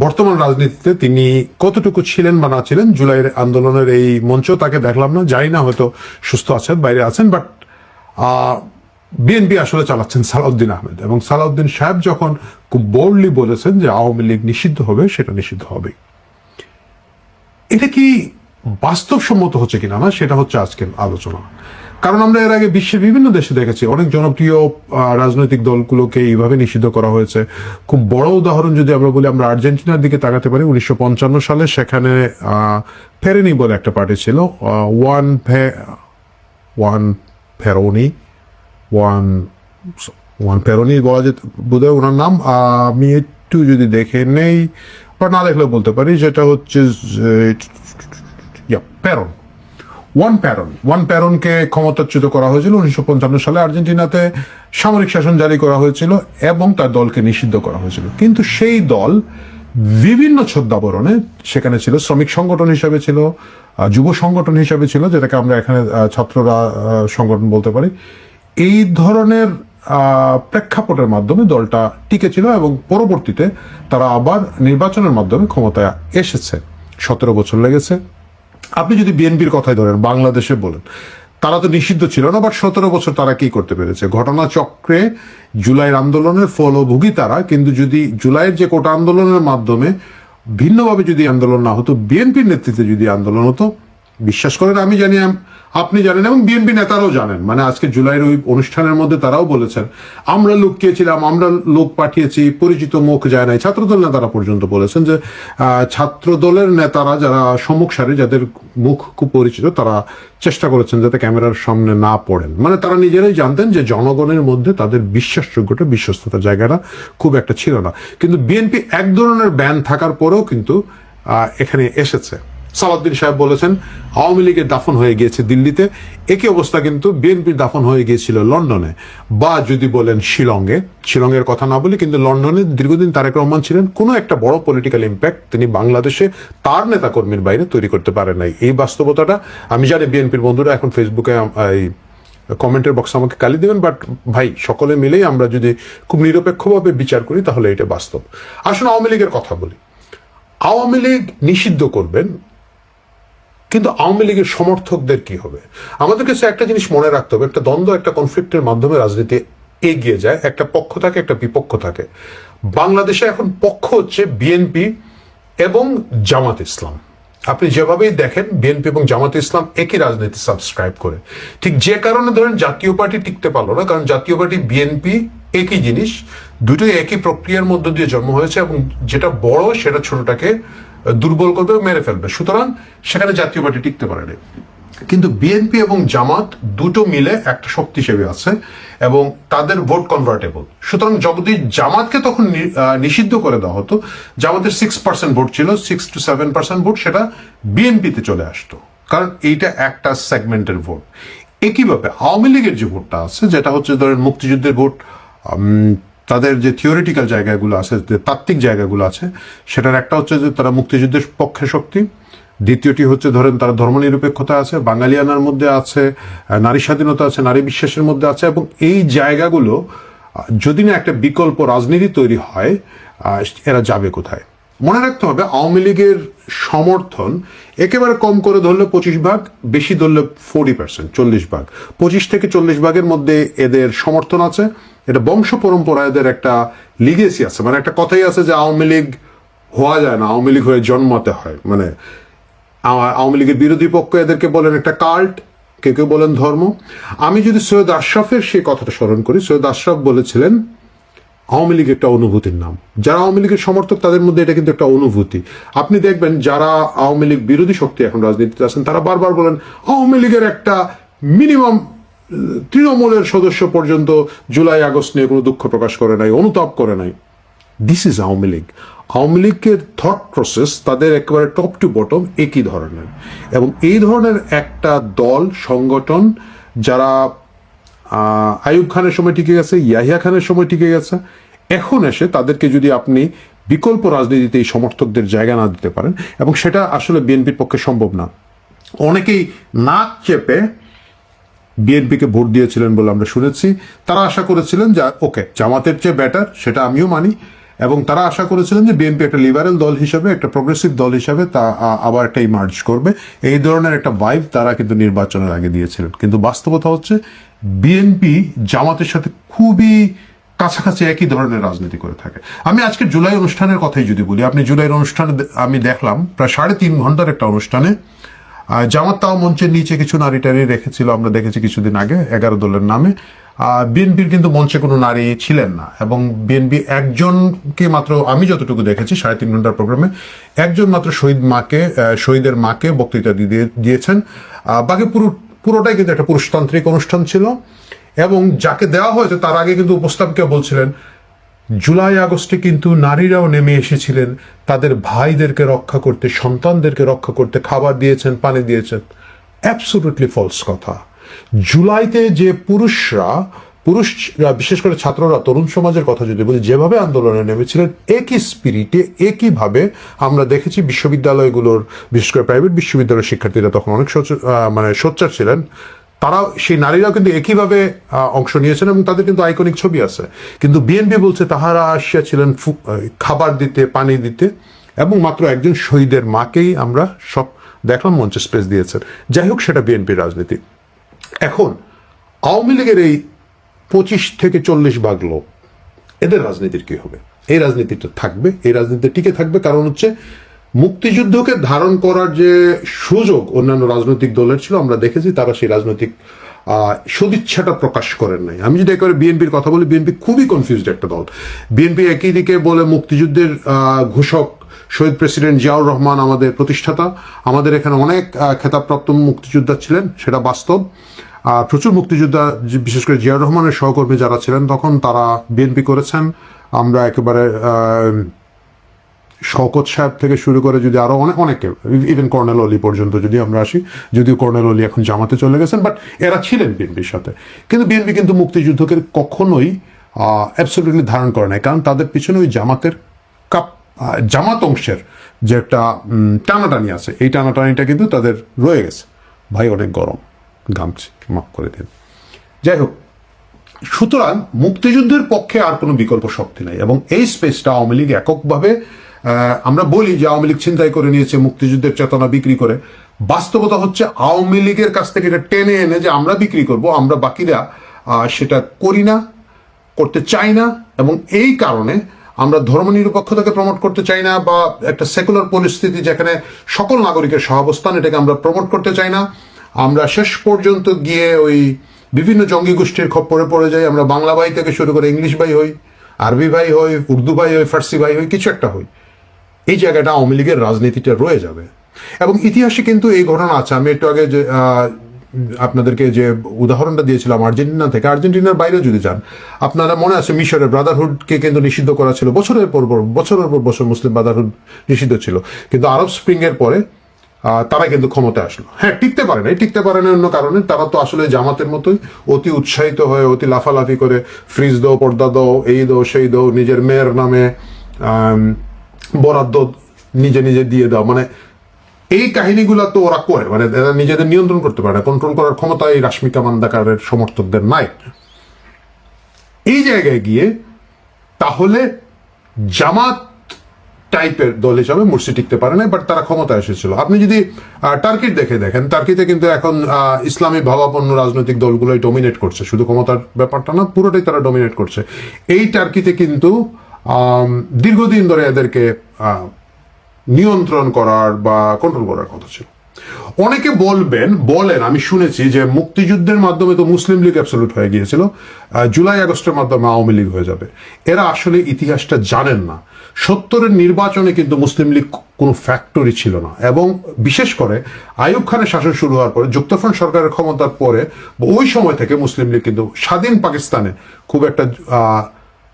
বর্তমান রাজনীতিতে তিনি কতটুকু ছিলেন বা না ছিলেন, জুলাইয়ের আন্দোলনের এই মঞ্চেও তাকে দেখলাম না, জানি না, হয়তো সুস্থ আছেন, বাইরে আছেন। বাট বিএনপি আসলে চালাচ্ছেন সালাউদ্দিন আহমেদ, এবং সালাউদ্দিন সাহেব যখন খুব বোল্ডলি বলেছেন যে আওয়ামী লীগ নিষিদ্ধ হবে, সেটা নিষিদ্ধ হবে। এটা কি বাস্তবসম্মত হচ্ছে কিনা না, সেটা হচ্ছে আজকের আলোচনা। কারণ আমরা এর আগে বিশ্বের বিভিন্ন দেশে দেখেছি অনেক জনপ্রিয় রাজনৈতিক দলগুলোকে এইভাবে নিষিদ্ধ করা হয়েছে। খুব বড় উদাহরণ যদি আমরা বলি, আমরা আর্জেন্টিনার দিকে তাকাতে পারি। 1955 সালে সেখানে ফেরেনি বলে একটা পার্টি ছিল, ওয়ান ফেরোনি বলা যেত বোধহয় ওনার নাম, আমি একটু যদি দেখে নেই বা না দেখলেও বলতে পারি, যেটা হচ্ছে ওয়ান প্যারনকে ক্ষমতাচ্যুত করা হয়েছিল 1955 সালে। আর্জেন্টিনাতে সামরিক শাসন জারি করা হয়েছিল এবং তার দলকে নিষিদ্ধ করা হয়েছিল। কিন্তু সেই দল বিভিন্ন ছদ্মাবরণে সেখানে ছিল, শ্রমিক সংগঠন হিসাবে ছিল, যুব সংগঠন হিসাবে ছিল, যেটাকে আমরা এখানে ছাত্ররা সংগঠন বলতে পারি। এই ধরনের প্রেক্ষাপটের মাধ্যমে দলটা টিকে ছিল এবং পরবর্তীতে তারা আবার নির্বাচনের মাধ্যমে ক্ষমতায় এসেছে। 17 বছর লেগেছে। আপনি যদি বিএনপির কথাই ধরেন, বাংলাদেশে বলেন, তারা তো নিষিদ্ধ ছিল না, বাট 17 বছর তারা কি করতে পেরেছে? ঘটনাচক্রে জুলাইয়ের আন্দোলনের ফলভোগী তারা, কিন্তু যদি জুলাইয়ের যে কোটা আন্দোলনের মাধ্যমে ভিন্নভাবে যদি আন্দোলন না হতো, বিএনপির নেতৃত্বে যদি আন্দোলন হতো, বিশ্বাস করেন আমি জানি, আপনি জানেন এবং বিএনপি নেতারাও জানেন, মানে আজকে জুলাইয়ের ওই অনুষ্ঠানের মধ্যে তারাও বলেছেন আমরা লুকিয়েছিলাম, আমরা লোক পাঠিয়েছি, পরিচিত মুখ যায় নাই। ছাত্রদল নেতারা পর্যন্ত বলেছেন যে ছাত্রদলের নেতারা যারা সম্মুখ সারি, যাদের মুখ খুব পরিচিত, তারা চেষ্টা করেছেন যাতে ক্যামেরার সামনে না পড়েন। মানে তারা নিজেরাই জানতেন যে জনগণের মধ্যে তাদের বিশ্বাসযোগ্যতা, বিশ্বস্ততার জায়গাটা খুব একটা ছিল না। কিন্তু বিএনপি এক ধরনের ব্যান থাকার পরেও কিন্তু এখানে এসেছে সালাউদ্দিন সাহেব বলেছেন আওয়ামী লীগের দাফন হয়ে গিয়েছে দিল্লিতে, একই অবস্থা কিন্তু বিএনপির দাফন হয়ে গিয়েছিল লন্ডনে, বা যদি বলেন শিলংয়ের কথা না বলি, কিন্তু লন্ডনে দীর্ঘদিন তারেক রহমান ছিলেন, কোনো একটা বড় পলিটিক্যাল ইম্প্যাক্ট তিনি বাংলাদেশে তার নেতাকর্মীর বাইরে তৈরি করতে পারেন নাই। এই বাস্তবতাটা আমি জানি বিএনপির বন্ধুরা এখন ফেসবুকে কমেন্টের বক্সে আমাকে গালি দেবেন, বাট ভাই সকলে মিলেই আমরা যদি খুব নিরপেক্ষভাবে বিচার করি তাহলে এটা বাস্তব। আসুন আওয়ামী লীগের কথা বলি। আওয়ামী লীগ নিষিদ্ধ করবেন, কিন্তু আওয়ামী লীগের সমর্থকদের কি হবে? আমাদের কাছে একটা জিনিস মনে রাখতে হবে, একটা দ্বন্দ্ব, একটা কনফ্লিক্টের মাধ্যমে রাজনীতি এগিয়ে যায়, একটা পক্ষ থাকে, একটা বিপক্ষ থাকে। বাংলাদেশে এখন পক্ষ হচ্ছে বিএনপি এবং জামাত ইসলাম। আপনি যেভাবেই দেখেন বিএনপি এবং জামাত ইসলাম একই রাজনীতি সাবস্ক্রাইব করে। ঠিক যে কারণে ধরেন জাতীয় পার্টি টিকতে পারলো না, কারণ জাতীয় পার্টি বিএনপি একই জিনিস, দুটোই একই প্রক্রিয়ার মধ্য দিয়ে জন্ম হয়েছে, এবং যেটা বড় সেটা ছোটটাকে দুর্বল করবে, মেরে ফেলবে। সুতরাং সেখানে জাতীয় পার্টি টিকতে পারেনি। কিন্তু বিএনপি এবং জামাত দুটো মিলে একটা শক্তি হিসেবে আছে এবং তাদের ভোট কনভার্টেবল। সুতরাং যদি জামাতকে তখন নিষিদ্ধ করে দেওয়া হতো, জামাতের 6% ভোট ছিল, 6 to 7% ভোট সেটা বিএনপিতে চলে আসতো, কারণ এইটা একটা সেগমেন্টের ভোট। একইভাবে আওয়ামী লীগের যে ভোটটা আছে, যেটা হচ্ছে ধরেন মুক্তিযুদ্ধের ভোট, তাদের যে থিওরিটিক্যাল জায়গাগুলো আছে, যে তাত্ত্বিক জায়গাগুলো আছে, সেটার একটা হচ্ছে যে তারা মুক্তিযুদ্ধের পক্ষে শক্তি, দ্বিতীয়টি হচ্ছে ধরেন তারা ধর্মনিরপেক্ষতা আছে, বাঙালিয়ানার মধ্যে আছে, নারী স্বাধীনতা আছে, নারী বিশ্বাসের মধ্যে আছে। এবং এই জায়গাগুলো যদি না একটা বিকল্প রাজনীতি তৈরি হয়, এরা যাবে কোথায়? মনে রাখতে হবে আওয়ামী লীগের সমর্থন একেবারে কম করে ধরলে 25%, বেশি ধরলে 40%, 40%। 25 থেকে 40 ভাগের মধ্যে এদের সমর্থন আছে। এটা বংশ পরম্পরা, এদের একটা লিগেসি আছে। মানে একটা কথাই আছে যে আওয়ামী লীগ হওয়া যায় না, আওয়ামী লীগ হয়ে জন্মাতে হয়। মানে আওয়ামী লীগের বিরোধী পক্ষ এদেরকে বলেন একটা কাল্ট, কেউ কেউ বলেন ধর্ম। আমি যদি সৈয়দ আশরাফের সেই কথাটা স্মরণ করি, সৈয়দ আশরাফ বলেছিলেন আওয়ামী লীগ একটা অনুভূতির নাম। যারা আওয়ামী লীগের সমর্থক তাদের মধ্যে এটা কিন্তু একটা অনুভূতি। আপনি দেখবেন যারা আওয়ামী লীগ বিরোধী শক্তি এখন রাজনীতিতে আছেন, তারা বারবার বলেন আওয়ামী লীগের একটা মিনিমাম তৃণমূলের সদস্য পর্যন্ত জুলাই আগস্ট নিয়ে কোনো দুঃখ প্রকাশ করে নাই, অনুতাপ করে নাই। This is Awami League. আওয়ামী লীগের থট প্রসেস তাদের একেবারে টপ টু বটম একই ধরনের, এবং এই ধরনের একটা দল সংগঠন যারা আইয়ুব খানের সময় টিকে গেছে, ইয়াহিয়া খানের সময় টিকে গেছে, এখন এসে তাদেরকে যদি আপনি বিকল্প রাজনীতিতে এই সমর্থকদের জায়গা না দিতে পারেন, এবং সেটা আসলে বিএনপির পক্ষে সম্ভব না। অনেকেই নাক চেপে বিএনপিকে ভোট দিয়েছিলেন বলে আমরা শুনেছি। তারা আশা করেছিলেন যে ওকে, জামাতের চেয়ে বেটার, সেটা আমিও মানি, এবং তারা আশা করেছিলেন যে বিএনপি একটা লিবারেল দল হিসাবে, একটা প্রগ্রেসিভ দল হিসাবে তা আবার একটা ইমার্জ করবে। এই ধরনের একটা ভাইব তারা কিন্তু নির্বাচনের আগে দিয়েছিলেন। কিন্তু বাস্তবতা হচ্ছে বিএনপি জামাতের সাথে খুবই কাছাকাছি একই ধরনের রাজনীতি করে থাকে। আমি আজকে জুলাই অনুষ্ঠানের কথাই যদি বলি, আপনি জুলাইয়ের অনুষ্ঠানে আমি দেখলাম প্রায় 3.5 ঘন্টার একটা অনুষ্ঠানে জামাত তাও মঞ্চের নিচে কিছু নারী টারি রেখেছিল, আমরা দেখেছি কিছুদিন আগে 11 দলের নামে। বিএনপির কিন্তু মঞ্চে কোনো নারী ছিলেন না, এবং বিএনপি একজনকে মাত্র, আমি যতটুকু দেখেছি 3.5 ঘন্টার প্রোগ্রামে, একজন মাত্র শহীদের মাকে বক্তৃতা দিয়েছেন। বাকি পুরোটাই কিন্তু একটা পুরুষতান্ত্রিক অনুষ্ঠান ছিল, এবং যাকে দেওয়া হয়েছে তার আগে কিন্তু উপস্থাপিকা বলছিলেন জুলাই আগস্টে কিন্তু নারীরাও নেমে এসেছিলেন তাদের ভাইদেরকে রক্ষা করতে, সন্তানদেরকে রক্ষা করতে, খাবার দিয়েছেন, পানি দিয়েছেন। অ্যাবসলিউটলি ফলস কথা। জুলাইতে যে পুরুষরা, বিশেষ করে ছাত্ররা, তরুণ সমাজের কথা যদি বলি, যেভাবে আন্দোলনে নেমেছিলেন একই স্পিরিটে, একইভাবে আমরা দেখেছি বিশ্ববিদ্যালয়গুলোর, বিশেষ করে প্রাইভেট বিশ্ববিদ্যালয়ের শিক্ষার্থীরা তখন অনেক সোচ্চার ছিলেন। তারা, সেই নারীরাও কিন্তু একইভাবে অংশ নিয়েছেন, এবং তাদের কিন্তু আইকনিক ছবি আছে। কিন্তু বিএনপি বলছে তাহারা আসিয়াছিলেন খাবার দিতে, পানি দিতে, এবং মাত্র একজন শহীদের মাকেই আমরা সব দেখলাম মঞ্চে স্পেস দিয়েছেন। যাই হোক, সেটা বিএনপির রাজনীতি। এখন আওয়ামী লীগের এই 25 থেকে 40 ভাগ লোক, এদের রাজনীতির কি হবে? এই রাজনীতিটা থাকবে, এই রাজনীতি টিকে থাকবে, কারণ হচ্ছে মুক্তিযুদ্ধকে ধারণ করার যে সুযোগ অন্যান্য রাজনৈতিক দলের ছিল, আমরা দেখেছি তারা সেই রাজনৈতিক সদিচ্ছাটা প্রকাশ করেন নাই। আমি যদি একেবারে বিএনপির কথা বলি, বিএনপি খুবই কনফিউজড একটা দল। বিএনপি একই দিকে বলে মুক্তিযুদ্ধের ঘোষক শহীদ প্রেসিডেন্ট জিয়াউর রহমান আমাদের প্রতিষ্ঠাতা, আমাদের এখানে অনেক খেতাবপ্রাপ্ত মুক্তিযোদ্ধা ছিলেন, সেটা বাস্তব। প্রচুর মুক্তিযোদ্ধা, বিশেষ করে জিয়াউর রহমানের সহকর্মী যারা ছিলেন তখন, তারা বিএনপি করেছেন। আমরা একেবারে শওকত সাহেব থেকে শুরু করে যদি আরো অনেকে, ইভেন কর্নেল অলি পর্যন্ত যদি আমরা আসি, যদিও কর্নেল অলি এখন জামাতে চলে গেছেন, বাট এরা ছিলেন বিএনপির সাথে। কিন্তু বিএনপি কিন্তু মুক্তিযুদ্ধকে কখনোই অ্যাবসলিউটলি ধারণ করে নাই, কারণ তাদের পিছনে ওই জামাত অংশের যে একটা টানাটানি আছে, এই টানাটানিটা কিন্তু তাদের রয়ে গেছে। ভাই অনেক গরম, ঘামছি, মাফ করে দিন। যাই হোক, সুতরাং মুক্তিযুদ্ধের পক্ষে আর কোনো বিকল্প শক্তি নাই, এবং এই স্পেসটা আওয়ামী লীগ এককভাবে, আমরা বলি যে আওয়ামী লীগ ছিনতাই করে নিয়েছে মুক্তিযুদ্ধের চেতনা বিক্রি করে, বাস্তবতা হচ্ছে আওয়ামী লীগের কাছ থেকে এটা টেনে এনে যে আমরা বিক্রি করব, আমরা বাকিরা সেটা করি না, করতে চাই না। এবং এই কারণে আমরা ধর্মনিরপেক্ষতাকে প্রমোট করতে চাই না, বা একটা সেকুলার পরিস্থিতি যেখানে সকল নাগরিকের সহাবস্থান, এটাকে আমরা প্রমোট করতে চাই না। আমরা শেষ পর্যন্ত গিয়ে ওই বিভিন্ন জঙ্গি গোষ্ঠীর খপ্পরে পড়ে যাই। আমরা বাংলা ভাই থেকে শুরু করে ইংলিশ ভাই হই, আরবি ভাই হই, উর্দু ভাই হই, ফার্সি ভাই হই, কিছু একটা হই। এই জায়গাটা আওয়ামী লীগের রাজনীতিটা রয়ে যাবে। এবং ইতিহাসে কিন্তু এই ঘটনা আছে। আমি একটু আগে যে আপনাদেরকে যে উদাহরণটা দিয়েছিলাম আর্জেন্টিনা থেকে, আর্জেন্টিনার বাইরে যদি যান, আপনারা মনে আছে মিশরের ব্রাদারহুডকে কিন্তু নিষিদ্ধ করা ছিল, বছরের পর বছর মুসলিম ব্রাদারহুড নিষিদ্ধ ছিল। কিন্তু আরব স্প্রিং এর পরে তারা কিন্তু ক্ষমতায় আসলো। হ্যাঁ, টিকতে পারে না অন্য কারণে। তারা তো আসলে জামাতের মতোই অতি উৎসাহিত হয়ে, অতি লাফালাফি করে, ফ্রিজ দাও, পর্দা দাও, এই দাও, সেই দাও, নিজের মেয়ের নামে বরাদ্দ নিজে দিয়ে দাও, মানে এই কাহিনীগুলা তো ওরা করে, মানে এরা নিজেদের নিয়ন্ত্রণ করতে পারে না, কন্ট্রোল করার ক্ষমতা এই রাশমিকা মান্দাকারের সমর্থকদের নাই। এই জায়গায় গিয়ে তাহলে জামাত টাইপের দল হিসাবে মুরসি টিকতে পারে না, বাট তারা ক্ষমতায় এসেছিল। আপনি যদি টার্কির দেখেন, টার্কিতে কিন্তু এখন ইসলামী ভাবাপন্ন রাজনৈতিক দলগুলোই ডমিনেট করছে, শুধু ক্ষমতার ব্যাপারটা না, পুরোটাই তারা ডমিনেট করছে। এই টার্কিতে কিন্তু দীর্ঘদিন ধরে এদেরকে নিয়ন্ত্রণ করার বা কন্ট্রোল করার কথা ছিল। অনেকে বলেন, আমি শুনেছি যে মুক্তিযুদ্ধের মাধ্যমে তো মুসলিম লীগ অ্যাবসলিউট হয়ে গিয়েছিল, জুলাই আগস্টের মাধ্যমে আওয়ামী লীগ হয়ে যাবে। এরা আসলে ইতিহাসটা জানেন না। 70-এর নির্বাচনে কিন্তু মুসলিম লীগ কোনো ফ্যাক্টরি ছিল না, এবং বিশেষ করে আইয়ুব খানের শাসন শুরু হওয়ার পরে, যুক্তফ্রন্ট সরকারের ক্ষমতার পরে, ওই সময় থেকে মুসলিম লীগ কিন্তু স্বাধীন পাকিস্তানে খুব একটা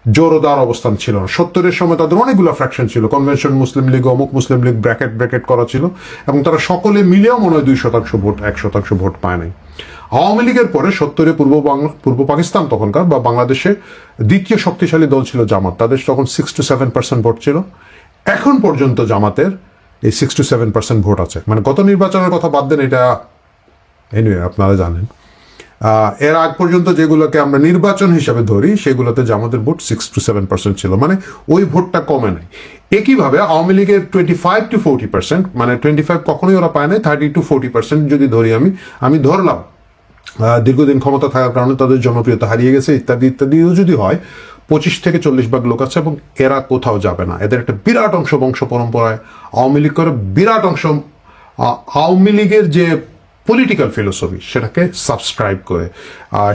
জোরদার অবস্থান ছিল না। 70-এর সময় তাদের অনেকগুলো ফ্র্যাকশন ছিল, কনভেনশন মুসলিম লীগ, অমুক মুসলিম লীগ, ব্র্যাকেট করা ছিল, এবং তারা সকলে মিলেও মনে হয় 2% ভোট, 1% ভোট পায় নাই। আওয়ামী লীগের পরে 70-এ পূর্ব পাকিস্তান তখনকার, বা বাংলাদেশে দ্বিতীয় শক্তিশালী দল ছিল জামাত, তাদের তখন 6 to 7% ভোট ছিল। এখন পর্যন্ত জামাতের এই 6 to 7% ভোট আছে, মানে গত নির্বাচনের কথা বাদ দেন, এটা এনিওয়ে আপনারা জানেন। এর আগ পর্যন্ত যেগুলোকে আমরা নির্বাচন হিসাবে ধরি, সেগুলোতে জামাতের ভোট 6 to 7% ছিল, মানে ওই ভোটটা কমে নাই। একইভাবে আওয়ামী লীগের 25 to 40%, মানে 25 কখনোই ওরা পায় নাই, 30 to 40% যদি ধরি, আমি ধরলাম দীর্ঘদিন ক্ষমতা থাকার কারণে তাদের জনপ্রিয়তা হারিয়ে গেছে, ইত্যাদিও যদি হয়, 25 থেকে 40% লোক আছে, এবং এরা কোথাও যাবে না। এদের একটা বিরাট অংশ বংশ পরম্পরায় আওয়ামী লীগ করে, বিরাট অংশ আওয়ামী লীগের যে পলিটিক্যাল ফিলোসফি সেটাকে সাবস্ক্রাইব করে,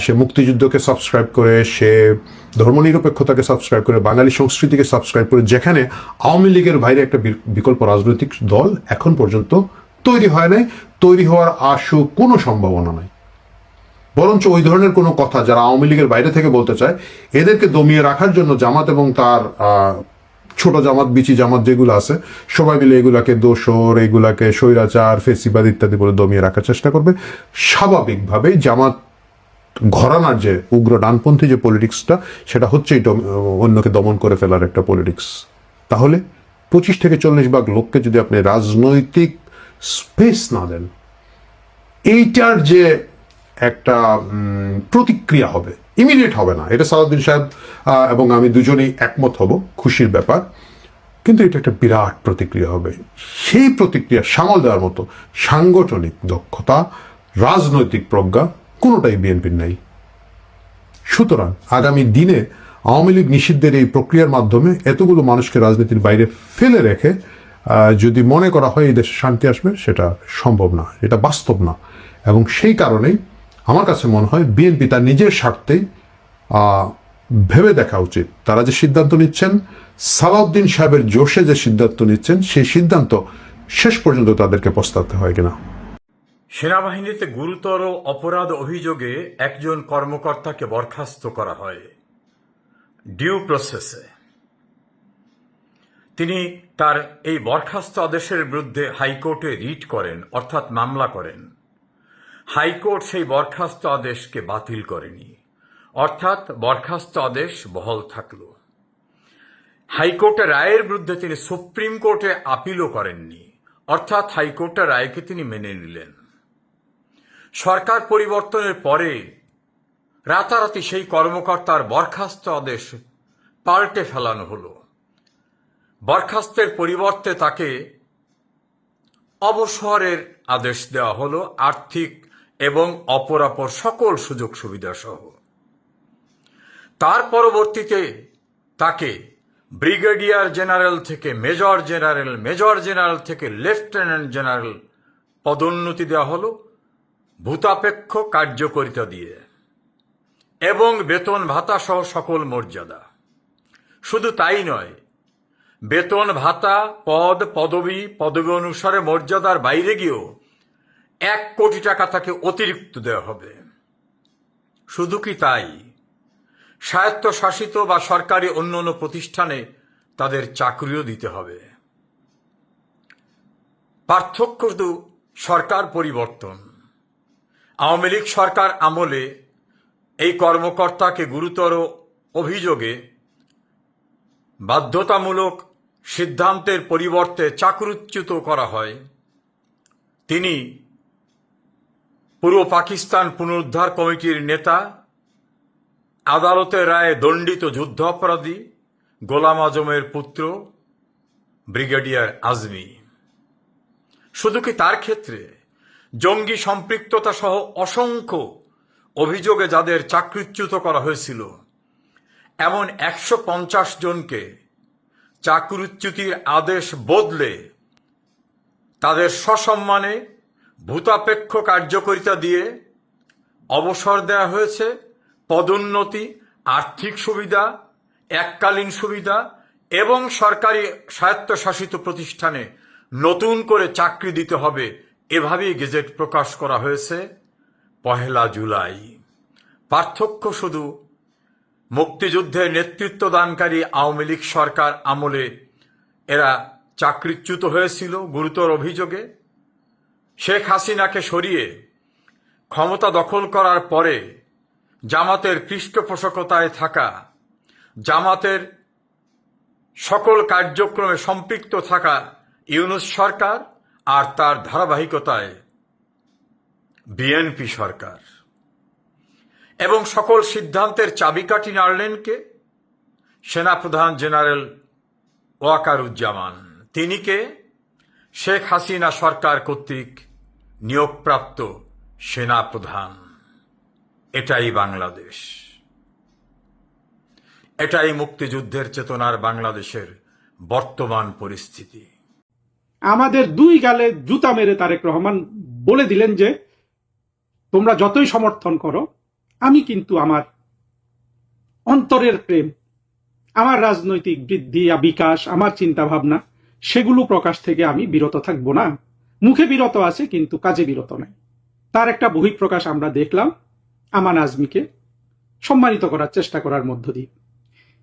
সে মুক্তিযুদ্ধকে সাবস্ক্রাইব করে, সে ধর্মনিরপেক্ষতাকে সাবস্ক্রাইব করে, বাঙালি সংস্কৃতিকে সাবস্ক্রাইব করে, যেখানে আওয়ামী লীগের বাইরে একটা বিকল্প রাজনৈতিক দল এখন পর্যন্ত তৈরি হয় নাই, তৈরি হওয়ার আশু কোনো সম্ভাবনা নাই। বরঞ্চ ওই ধরনের কোনো কথা যারা আওয়ামী লীগের বাইরে থেকে বলতে চায়, এদেরকে দমিয়ে রাখার জন্য জামাত এবং তার ছোট জামাত, বিচি জামাত যেগুলো আছে, সবাই মিলে এগুলাকে দোসর, এগুলাকে স্বৈরাচার, ফেসিবাদ ইত্যাদি বলে দমিয়ে রাখার চেষ্টা করবে। স্বাভাবিকভাবেই জামাত ঘরানার যে উগ্র ডানপন্থী যে পলিটিক্সটা, সেটা হচ্ছে অন্যকে দমন করে ফেলার একটা পলিটিক্স। তাহলে 25 থেকে 40% লোককে যদি আপনি রাজনৈতিক স্পেস না দেন, এইটার যে একটা প্রতিক্রিয়া হবে, ইমিডিয়েট হবে না। এটা সালাউদ্দিন সাহেব এবং আমি দুজনেই একমত হব, খুশির ব্যাপার, কিন্তু এটা একটা বিরাট প্রতিক্রিয়া হবে। সেই প্রতিক্রিয়া সামাল দেওয়ার মতো সাংগঠনিক দক্ষতা, রাজনৈতিক প্রজ্ঞা কোনোটাই বিএনপির নাই। সুতরাং আগামী দিনে আওয়ামী লীগ নিষিদ্ধের এই প্রক্রিয়ার মাধ্যমে এতগুলো মানুষকে রাজনীতির বাইরে ফেলে রেখে যদি মনে করা হয় এই দেশে শান্তি আসবে, সেটা সম্ভব না, এটা বাস্তব না। এবং সেই কারণেই আমার কাছে মনে হয় বিএনপি তার নিজের স্বার্থেই ভেবে দেখা উচিত, তারা যে সিদ্ধান্ত নিচ্ছেন, সালাউদ্দিন সাহেবের জোশে যে সিদ্ধান্ত নিচ্ছেন, সেই সিদ্ধান্ত শেষ পর্যন্ত তাদেরকে পস্তাতে হয় কিনা। সেনাবাহিনীতে গুরুতর অপরাধ অভিযোগে একজন কর্মকর্তাকে বরখাস্ত করা হয় ডিউ প্রসেসে। তিনি তার এই বরখাস্ত আদেশের বিরুদ্ধে হাইকোর্টে রিট করেন, অর্থাৎ মামলা করেন। হাইকোর্ট সেই বরখাস্ত আদেশকে বাতিল করেনি, অর্থাৎ বরখাস্ত আদেশ বহাল থাকল। হাইকোর্টের রায়ের বিরুদ্ধে তিনি সুপ্রিম কোর্টে আপিলও করেননি, অর্থাৎ হাইকোর্টের রায়কে তিনি মেনে নিলেন। সরকার পরিবর্তনের পরে রাতারাতি সেই কর্মকর্তার বরখাস্ত আদেশ পাল্টে ফেলানো হলো। বরখাস্তের পরিবর্তে তাকে অবসরের আদেশ দেওয়া হলো, আর্থিক এবং অপরাপর সকল সুযোগ সুবিধা সহ। তার পরবর্তীতে তাকে ব্রিগেডিয়ার জেনারেল থেকে মেজর জেনারেল, মেজর জেনারেল থেকে লেফটেন্যান্ট জেনারেল পদোন্নতি দেওয়া হলো ভূতাপেক্ষ কার্যকারিতা দিয়ে, এবং বেতন ভাতা সহ সকল মর্যাদা। শুধু তাই নয়, বেতন ভাতা, পদ, পদবি অনুসারে মর্যাদার বাইরে গিয়েও 1 কোটি টাকা তাকে অতিরিক্ত দেওয়া হবে। শুধু কি তাই, স্বায়ত্তশাসিত বা সরকারি অন্যান্য প্রতিষ্ঠানে তাদের চাকরিও দিতে হবে। পার্থক্য শুধু সরকার পরিবর্তন। আওয়ামী লীগ সরকার আমলে এই কর্মকর্তাকে গুরুতর অভিযোগে বাধ্যতামূলক সিদ্ধান্তের পরিবর্তে চাকরিচ্যুত করা হয়। তিনি পূর্ব পাকিস্তান পুনরুদ্ধার কমিটির নেতা, আদালতের রায়ে দণ্ডিত যুদ্ধ অপরাধী গোলাম আজমের পুত্র ব্রিগেডিয়ার আজমি। শুধু কি তার ক্ষেত্রে জঙ্গি সম্পৃক্ততা সহ অসংখ্য অভিযোগে যাদের চাকরিচ্যুত করা হয়েছিল, এমন 150 জনকে চাকরিচ্যুতির আদেশ বদলে তাদের সসম্মানে ভূতাপেক্ষ কার্যকারিতা দিয়ে অবসর দেওয়া হয়েছে, পদোন্নতি, আর্থিক সুবিধা, এককালীন সুবিধা এবং সরকারি স্বায়ত্তশাসিত প্রতিষ্ঠানে নতুন করে চাকরি দিতে হবে, এভাবেই গেজেট প্রকাশ করা হয়েছে 1 জুলাই। পার্থক্য শুধু মুক্তিযুদ্ধের নেতৃত্বদানকারী আওয়ামী লীগ সরকার আমলে এরা চাকরিচ্যুত হয়েছিল গুরুতর অভিযোগে। শেখ হাসিনাকে সরিয়ে ক্ষমতা দখল করার পরে জামাতের পৃষ্ঠপোষকতায় থাকা, জামাতের সকল কার্যক্রমে সম্পৃক্ত থাকা ইউনূস সরকার আর তার ধারাবাহিকতায় বিএনপি সরকার, এবং সকল সিদ্ধান্তের চাবিকাঠি নাড়লেন কে? সেনাপ্রধান জেনারেল ওয়াকারুজ্জামান। তিনি কে? শেখ হাসিনা সরকার কর্তৃক নিয়োগপ্রাপ্ত সেনাপ্রধান। এটাই বাংলাদেশ, এটাই মুক্তিযুদ্ধের চেতনার বাংলাদেশের বর্তমান পরিস্থিতি। আমাদের 2 গালে জুতা মেরে তারেক রহমান বলে দিলেন যে তোমরা যতই সমর্থন করো, আমি কিন্তু আমার অন্তরের প্রেম, আমার রাজনৈতিক বৃদ্ধি বিকাশ, আমার চিন্তা ভাবনা, সেগুলো প্রকাশ থেকে আমি বিরত থাকবো না। মুখে বিরত আছে কিন্তু কাজে বিরত নাই। তার একটা বহিঃপ্রকাশ আমরা দেখলাম আমান আজমিকে সম্মানিত করার চেষ্টা করার মধ্য দিয়ে।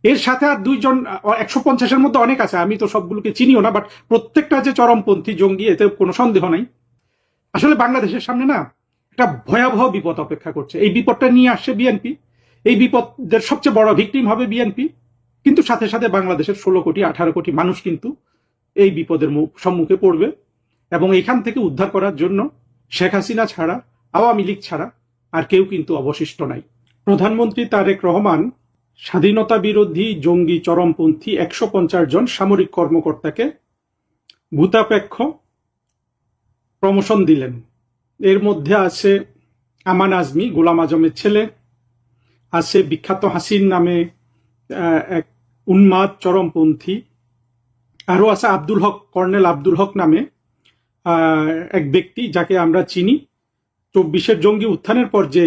এর সাথে আর 2 জন, 150-এর মধ্যে অনেক আছে, আমি তো সবগুলোকে চিনিও না, বাট প্রত্যেকটা যে চরমপন্থী জঙ্গি, এতে কোনো সন্দেহ নাই। আসলে বাংলাদেশের সামনে না একটা ভয়াবহ বিপদ অপেক্ষা করছে। এই বিপদটা নিয়ে আসছে বিএনপি, এই বিপদের সবচেয়ে বড় ভিকটিম হবে বিএনপি, কিন্তু সাথে সাথে বাংলাদেশের 16 কোটি 18 কোটি মানুষ কিন্তু এই বিপদের সম্মুখে পড়বে, এবং এখান থেকে উদ্ধার করার জন্য শেখ হাসিনা ছাড়া, আওয়ামী লীগ ছাড়া আর কেউ কিন্তু অবশিষ্ট নাই। প্রধানমন্ত্রী তারেক রহমান স্বাধীনতা বিরোধী জঙ্গি চরমপন্থী 150 জন সামরিক কর্মকর্তাকে ভূতাপেক্ষ প্রমোশন দিলেন। এর মধ্যে আছে আমান আজমি, গোলাম আজমের ছেলে, আছে বিখ্যাত হাসিন নামে এক উন্মাদ চরমপন্থী, আরো আছে আব্দুল হক, কর্নেল আব্দুল হক নামে এক ব্যক্তি, যাকে আমরা চিনি 24-এর জঙ্গি উত্থানের পর যে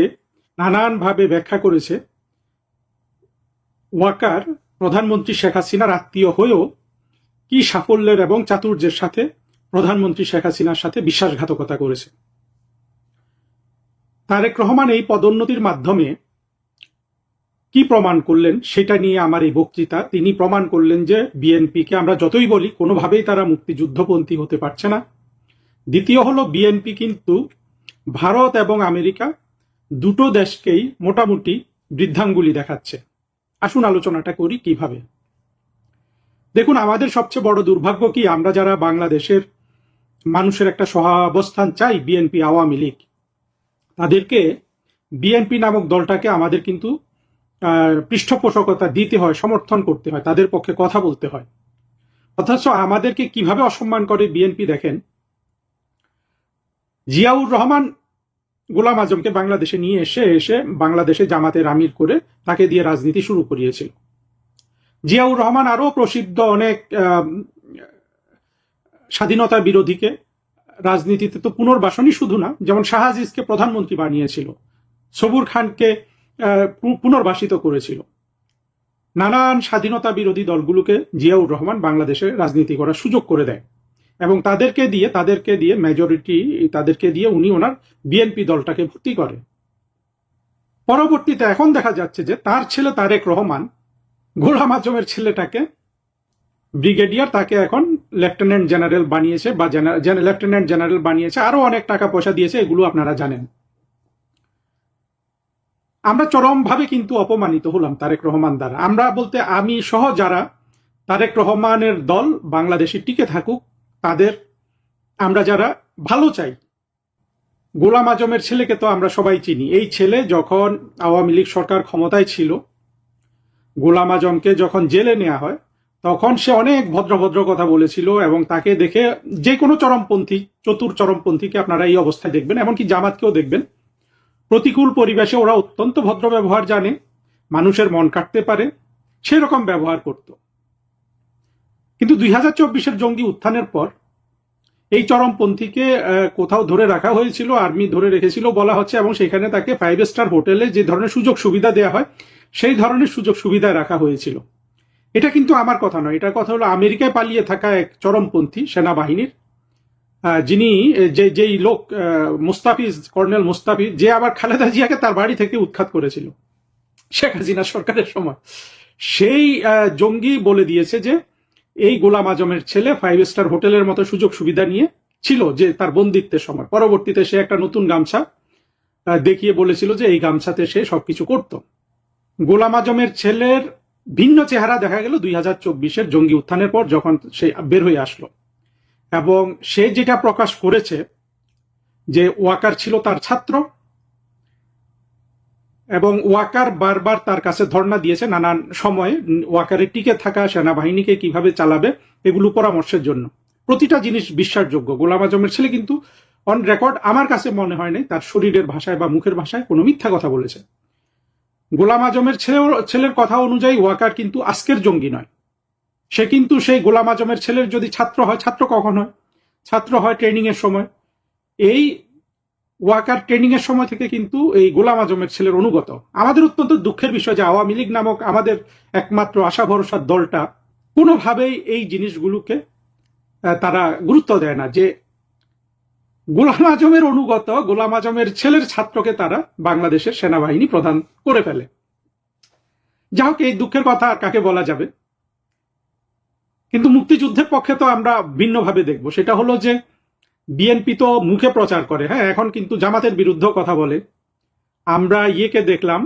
নানানভাবে ব্যাখ্যা করেছে ওয়াকার প্রধানমন্ত্রী শেখ হাসিনার আত্মীয় হয়েও কি সাফল্যের এবং চাতুর্যের সাথে প্রধানমন্ত্রী শেখ হাসিনার সাথে বিশ্বাসঘাতকতা করেছে। তারেক রহমান এই পদোন্নতির মাধ্যমে কি প্রমাণ করলেন সেটা নিয়ে আমার এই বক্তৃতা। তিনি প্রমাণ করলেন যে বিএনপিকে আমরা যতই বলি কোনোভাবেই তারা মুক্তিযুদ্ধপন্থী হতে পারছে না। দ্বিতীয় হলো বিএনপি কিন্তু ভারত এবং আমেরিকা দুটো দেশকেই মোটামুটি বৃদ্ধাঙ্গুলি দেখাচ্ছে। আসুন আলোচনাটা করি কিভাবে। দেখুন, আমাদের সবচেয়ে বড় দুর্ভাগ্য কি, আমরা যারা বাংলাদেশের মানুষের একটা সহাবস্থান চাই, বিএনপি আওয়ামী লীগ, তাদেরকে বিএনপি নামক দলটাকে আমাদের কিন্তু পৃষ্ঠপোষকতা দিতে হয়, সমর্থন করতে হয়, তাদের পক্ষে কথা বলতে হয়। অথচ আমাদেরকে কিভাবে অসম্মান করে বিএনপি দেখেন। জিয়াউর রহমান গোলাম আজমকে বাংলাদেশে নিয়ে এসে বাংলাদেশে জামাতের আমির করে তাকে দিয়ে রাজনীতি শুরু করিয়েছিল। জিয়াউর রহমান আরো প্রসিদ্ধ অনেক স্বাধীনতা বিরোধীকে রাজনীতিতে তো পুনর্বাসনই শুধু না, যেমন শাহ আজিজকে প্রধানমন্ত্রী বানিয়েছিল, সবুর খানকে পুনর্বাসিত করেছিল। নানান স্বাধীনতা বিরোধী দলগুলোকে জিয়াউর রহমান বাংলাদেশে রাজনীতি করার সুযোগ করে দেয় এবং তাদেরকে দিয়ে মেজরিটি তাদেরকে দিয়ে উনি ওনার বিএনপি দলটাকে ভর্তি করে। পরবর্তীতে এখন দেখা যাচ্ছে যে তার ছেলে তারেক রহমান গোলাম আজমের ছেলেটাকে ব্রিগেডিয়ার, তাকে এখন লেফটেন্যান্ট জেনারেল বানিয়েছে বা লেফটেন্যান্ট জেনারেল বানিয়েছে, আরো অনেক টাকা পয়সা দিয়েছে, এগুলো আপনারা জানেন। আমরা চরমভাবে কিন্তু অপমানিত হলাম তারেক রহমান দ্বারা। আমরা বলতে আমি সহ যারা তারেক রহমানের দল বাংলাদেশে টিকে থাকুক, তাদের আমরা যারা ভালো চাই। গোলাম আজমের ছেলেকে তো আমরা সবাই চিনি। এই ছেলে যখন আওয়ামী লীগ সরকার ক্ষমতায় ছিল, গোলাম আজমকে যখন জেলে নেওয়া হয় তখন সে অনেক ভদ্র কথা বলেছিল এবং তাকে দেখে যে কোনো চরমপন্থী, চতুর চরমপন্থীকে আপনারা এই অবস্থায় দেখবেন, এমনকি জামাতকেও দেখবেন, প্রতিকূল পরিবেশে ওরা অত্যন্ত ভদ্র ব্যবহার জানে, মানুষের মন কাটতে পারে, সেরকম ব্যবহার করত। কিন্তু 2024-এর জঙ্গি উত্থানের পর এই চরমপন্থীকে কোথাও ধরে রাখা হয়েছিল, আর্মি ধরে রেখেছিল বলা হচ্ছে, এবং সেখানে তাকে 5 স্টার হোটেলে যে ধরনের সুযোগ সুবিধা দেওয়া হয় সেই ধরনের সুযোগ সুবিধা রাখা হয়েছিল। এটা কিন্তু আমার কথা নয়, এটার কথা হলো আমেরিকায় পালিয়ে থাকা এক চরমপন্থী সেনাবাহিনীর যিনি যেই লোক মুস্তাফিজ, কর্নেল মুস্তাফিজ, যে আবার খালেদা জিয়াকে তার বাড়ি থেকে উৎখাত করেছিল শেখ হাসিনা সরকারের সময়, সেই জঙ্গি বলে দিয়েছে যে এই গোলাম আজমের ছেলে 5 স্টার হোটেলের মতো সুযোগ সুবিধা নিয়ে ছিল যে তার বন্দিত্বের সময়। পরবর্তীতে সে একটা নতুন গামছা দেখিয়ে বলেছিল যে এই গামছাতে সে সবকিছু করত। গোলাম আজমের ছেলের ভিন্ন চেহারা দেখা গেল 2024-এর জঙ্গি উত্থানের পর, যখন সে বের হয়ে আসলো এবং সে যেটা প্রকাশ করেছে যে ওয়াকার ছিল তার ছাত্র এবং ওয়াকার বারবার তার কাছে ধর্ণা দিয়েছে নানান সময়ে ওয়াকারে টিকে থাকা সেনাবাহিনীকে কিভাবে চালাবে এগুলো পরামর্শের জন্য। প্রতিটা জিনিস বিশ্বাসযোগ্য। গোলাম আজমের ছেলে কিন্তু অন রেকর্ড আমার কাছে মনে হয় নাই তার শরীরের ভাষায় বা মুখের ভাষায় কোনো মিথ্যা কথা বলেছে। গোলাম আজমের ছেলের কথা অনুযায়ী ওয়াকার কিন্তু আজকের জঙ্গি নয়, সে কিন্তু সেই গোলাম আজমের ছেলের যদি ছাত্র হয়, ছাত্র কখন হয়? ছাত্র হয় ট্রেনিং এর সময়। এই ওয়াকার ট্রেনিং এর সময় থেকে কিন্তু এই গোলাম আজমের ছেলের অনুগত। আমাদের অত্যন্ত দুঃখের বিষয় যে আওয়ামী লীগ নামক আমাদের একমাত্র আশা ভরসার দলটা কোনোভাবেই এই জিনিসগুলোকে তারা গুরুত্ব দেয় না, যে গোলাম আজমের অনুগত গোলাম আজমের ছেলের ছাত্রকে তারা বাংলাদেশের সেনাবাহিনী প্রধান করে ফেলে। যা হোক, এই দুঃখের কথা আর কাকে বলা যাবে। কিন্তু মুক্তিযুদ্ধের পক্ষে তো আমরা ভিন্নভাবে দেখব। সেটা হলো যে বিএনপি তো মুখে প্রচার করে, হ্যাঁ, এখন কিন্তু জামাতের বিরুদ্ধে কথা বলে। আমরা ইয়েকে দেখলাম,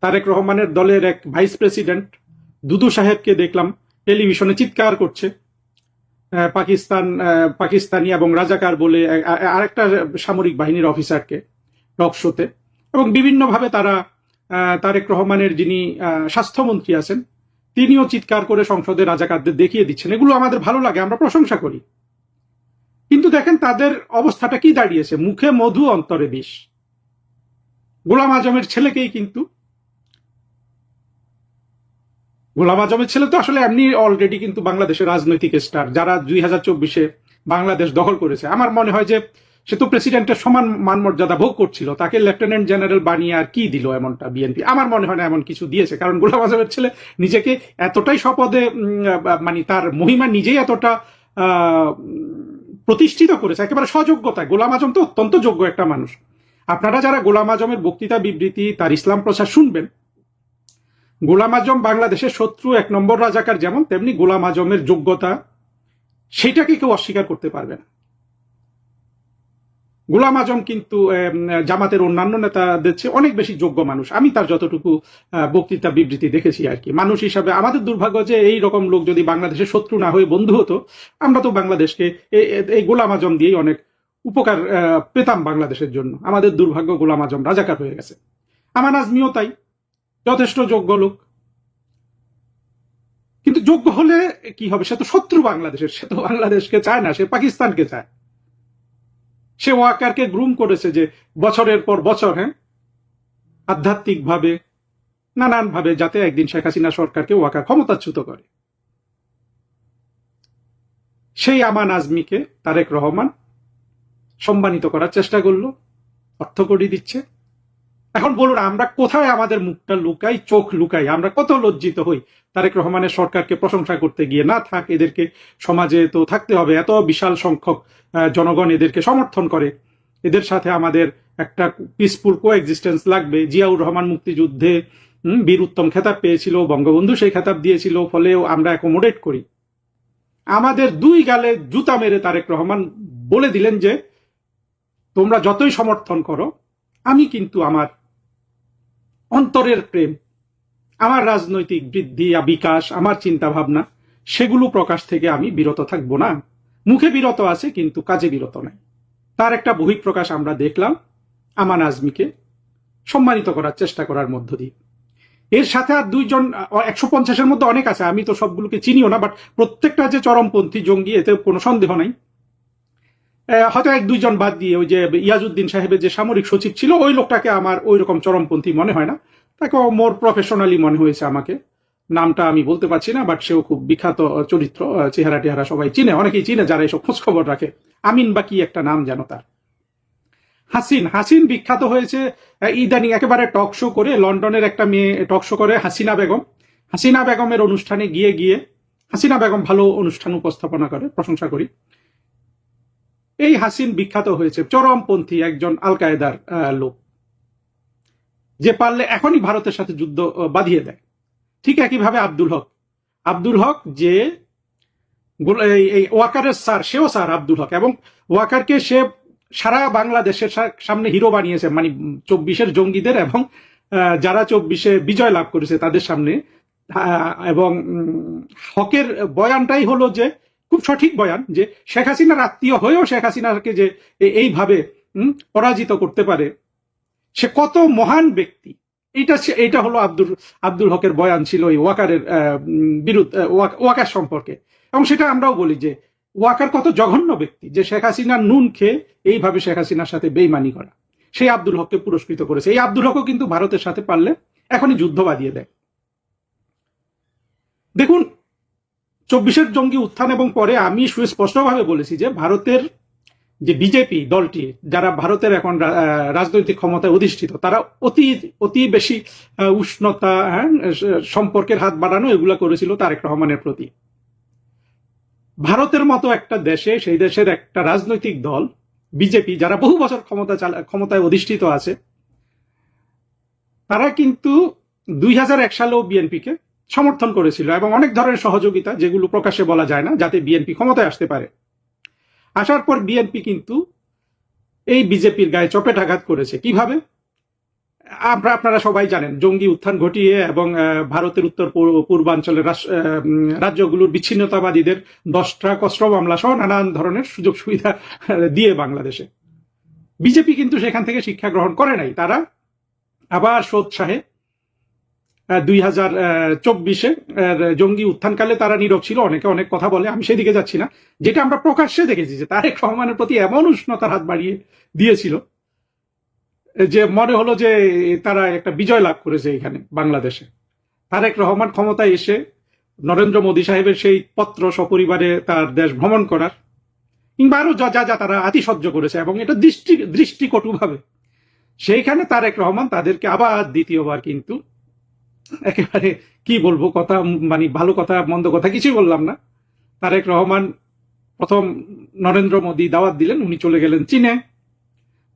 তারেক রহমানের দলের এক ভাইস প্রেসিডেন্ট দুদু সাহেবকে দেখলাম টেলিভিশনে চিৎকার করছে পাকিস্তানি এবং রাজাকার বলে আরেকটা সামরিক বাহিনীর অফিসারকে টক শোতে, এবং বিভিন্নভাবে তারা তারেক রহমানের যিনি স্বাস্থ্যমন্ত্রী আছেন তিনিও চিৎকার করে সংসদে রাজাকারদের দেখিয়ে দিচ্ছেন। এগুলো আমাদের ভালো লাগে, আমরা প্রশংসা করি। কিন্তু দেখেন তাদের অবস্থাটা কি দাঁড়িয়েছে, মুখে মধু অন্তরে বিষ। গোলাম আজমের ছেলেকেই কিন্তু, গোলাম আজমের ছেলে তো আসলে এমনি অলরেডি কিন্তু বাংলাদেশের রাজনৈতিক স্টার, যারা 2024-এ বাংলাদেশ দখল করেছে। আমার মনে হয় যে সে তো প্রেসিডেন্টের সমান মান মর্যাদা ভোগ করছিল, তাকে লেফটেন্যান্ট জেনারেল বানিয়ে আর কি দিল এমনটা বিএনপি? আমার মনে হয় না এমন কিছু দিয়েছে, কারণ গোলাম আজমের ছেলে নিজেকে এতটাই স্বপদে, মানে তার মহিমা নিজেই এতটা প্রতিষ্ঠিত করেছে একেবারে সযোগ্যতায়। গোলাম আজম তো অত্যন্ত যোগ্য একটা মানুষ। আপনারা যারা গোলাম আজমের বক্তৃতা বিবৃতি তার ইসলাম প্রচার শুনবেন, গোলাম আজম বাংলাদেশের শত্রু 1 নম্বর রাজাকার যেমন, তেমনি গোলাম আজমের যোগ্যতা সেটাকে কেউ অস্বীকার করতে পারবে না। গোলাম আজম কিন্তু জামাতের অন্যান্য নেতাদের চেয়ে অনেক বেশি যোগ্য মানুষ, আমি তার যতটুকু বক্তৃতা বিবৃতি দেখেছি আর কি। মানুষ হিসাবে আমাদের দুর্ভাগ্য যে এই রকম লোক যদি বাংলাদেশের শত্রু না হয়ে বন্ধু হতো, আমরা তো বাংলাদেশকে এই গোলাম আজম দিয়েই অনেক উপকার পেতাম বাংলাদেশের জন্য। আমাদের দুর্ভাগ্য গোলাম আজম রাজাকার হয়ে গেছে। আমান আজমিও তাই, যথেষ্ট যোগ্য লোক, কিন্তু যোগ্য হলে কি হবে? সে তো শত্রু বাংলাদেশের, সে তো বাংলাদেশকে চায় না, সে পাকিস্তানকে চায়। সে ওয়াকারকে গ্রুম করেছে যে বছরের পর বছর, আধ্যাত্মিক ভাবে নানান ভাবে, যাতে একদিন শেখ হাসিনা সরকারকে ওয়াকার ক্ষমতাচ্যুত করে। সেই আমান আজমিকে তারেক রহমান সম্মানিত করার চেষ্টা করলো, অর্থ কড়ি দিচ্ছে। এখন বলুন, আমরা কোথায় আমাদের মুখটা লুকাই, চোখ লুকাই? আমরা কত লজ্জিত হই তারেক রহমানের সরকারকে প্রশংসা করতে গিয়ে। না থাক, এদেরকে সমাজে তো থাকতে হবে, এত বিশাল সংখ্যক জনগণ এদেরকে সমর্থন করে, এদের সাথে আমাদের একটা পিসফুল কোএক্সিস্টেন্স লাগবে। জিয়াউর রহমান মুক্তিযুদ্ধে বীর উত্তম খেতাব পেয়েছিল, বঙ্গবন্ধু সেই খেতাব দিয়েছিল, ফলেও আমরা অ্যাকোমোডেট করি। আমাদের 2 গালে জুতা মেরে তারেক রহমান বলে দিলেন যে তোমরা যতই সমর্থন করো, আমি কিন্তু আমার অন্তরের প্রেম, আমার রাজনৈতিক বৃদ্ধি বিকাশ, আমার চিন্তা ভাবনা, সেগুলো প্রকাশ থেকে আমি বিরত থাকবো না। মুখে বিরত আছে কিন্তু কাজে বিরত নাই। তার একটা বহিঃপ্রকাশ আমরা দেখলাম আমান আজমিকে সম্মানিত করার চেষ্টা করার মধ্য দিয়ে। এর সাথে আর 2 জন, 150-এর মধ্যে অনেক আছে, আমি তো সবগুলোকে চিনিও না, বাট প্রত্যেকটা যে চরমপন্থী জঙ্গি এতে কোনো সন্দেহ নাই। হয়তো 1-2 জন বাদ দিয়ে ওই যে ইয়াজউদ্দিন সাহেবের যে সামরিক সচিব ছিল, ওই লোকটাকে আমার ওই রকম চরমপন্থী মনে হয় না, তাকে মোর প্রফেশনালি মনে হয়েছে আমাকে। নামটা আমি বলতে পারছি না, বাট সেও খুব বিখ্যাত চরিত্র, চেহারা টেহারা সবাই চিনে, অনেকেই চিনে যারা এসব খোঁজ খবর রাখে। আমিন বা কি একটা নাম যেন তার। হাসিন বিখ্যাত হয়েছে ইদানিং একেবারে টক শো করে, লন্ডনের একটা মেয়ে টক শো করে, হাসিনা বেগমের অনুষ্ঠানে গিয়ে হাসিনা বেগম ভালো অনুষ্ঠান উপস্থাপনা করে, প্রশংসা করি। এই হাসিন বিখ্যাত হয়েছে চরমপন্থী একজন আল কায়েদার লোক, যে পারলে এখনই ভারতের সাথে যুদ্ধ বাঁধিয়ে দেয়। ঠিক একইভাবে আব্দুল হক যে এই ওয়াকারের স্যার, সেও স্যার আব্দুল হক, এবং ওয়াকারকে সে সারা বাংলাদেশের সামনে হিরো বানিয়েছে, মানে 24-এর জঙ্গিদের এবং যারা 24-এ বিজয় লাভ করেছে তাদের সামনে। এবং হকের বয়ানটাই হলো যে খুব সঠিক বয়ান, যে শেখ হাসিনার আত্মীয় হয়েও শেখ হাসিনাকে যে এইভাবে পরাজিত করতে পারে, সে কত মহান ব্যক্তি। এইটা হলো আব্দুল হকের বয়ান ছিল এই ওয়াকারের বিরুদ্ধে, ওয়াকার সম্পর্কে। এবং সেটা আমরাও বলি যে ওয়াকার কত জঘন্য ব্যক্তি, যে শেখ হাসিনার নুন খেয়ে এইভাবে শেখ হাসিনার সাথে বেইমানি করা। সেই আব্দুল হককে পুরস্কৃত করেছে। এই আব্দুল হকও কিন্তু ভারতের সাথে পারলে এখনই যুদ্ধ বাঁধিয়ে দেয়। দেখুন, 24-এর জঙ্গি উত্থান এবং পরে আমি সুস্পষ্টভাবে বলেছি যে ভারতের যে বিজেপি দলটি, যারা ভারতের এখন রাজনৈতিক ক্ষমতায় অধিষ্ঠিত, তারা অতি বেশি উষ্ণতা, সম্পর্কের হাত বাড়ানো, এগুলা করেছিল তারেক রহমানের প্রতি। ভারতের মতো একটা দেশে, সেই দেশের একটা রাজনৈতিক দল বিজেপি, যারা বহু বছর ক্ষমতায় অধিষ্ঠিত আছে, তারা কিন্তু 2001 সালেও বিএনপিকে সমর্থন করেছিল এবং অনেক ধরনের সহযোগিতা, যেগুলো প্রকাশ্যে বলা যায় না, যাতে বিএনপি ক্ষমতায় আসতে পারে। আসার পর বিএনপি কিন্তু এই বিজেপির গায়ে চপেটাঘাত করেছে। কিভাবে? আপনারা সবাই জানেন, জঙ্গি উত্থান ঘটিয়ে এবং ভারতের উত্তর পূর্বাঞ্চলের রাজ্যগুলোর বিচ্ছিন্নতাবাদীদের 10টা অস্ত্র মামলা সহ নানান ধরনের সুযোগ সুবিধা দিয়ে বাংলাদেশে। বিজেপি কিন্তু সেখান থেকে শিক্ষা গ্রহণ করে নাই। তারা আবার সোৎসাহে 2024-এ জঙ্গি উত্থানকালে তারা নীরব ছিল, অনেকে অনেক কথা বলে, আমি সেদিকে যাচ্ছি না। যেটা আমরা প্রকাশ্যে দেখেছি যে তারেক রহমানের প্রতি এমন উষ্ণতার হাত বাড়িয়ে দিয়েছিল যে মনে হলো যে তারা একটা বিজয় লাভ করেছে এখানে বাংলাদেশে। তারেক রহমান ক্ষমতায় এসে নরেন্দ্র মোদী সাহেবের সেই পত্র সপরিবারে তার দেশ ভ্রমণ করার, কিংবা আরো যা যা তারা আতিশয্য করেছে, এবং এটা দৃষ্টিকটুভাবে, সেইখানে তারেক রহমান তাদেরকে আবার দ্বিতীয়বার কিন্তু একেবারে কি বলবো, কথা মানে ভালো কথা মন্দ কথা কিছুই বললাম না। তারেক রহমান প্রথম নরেন্দ্র মোদী দাওয়াত দিলেন, উনি চলে গেলেন চীনে।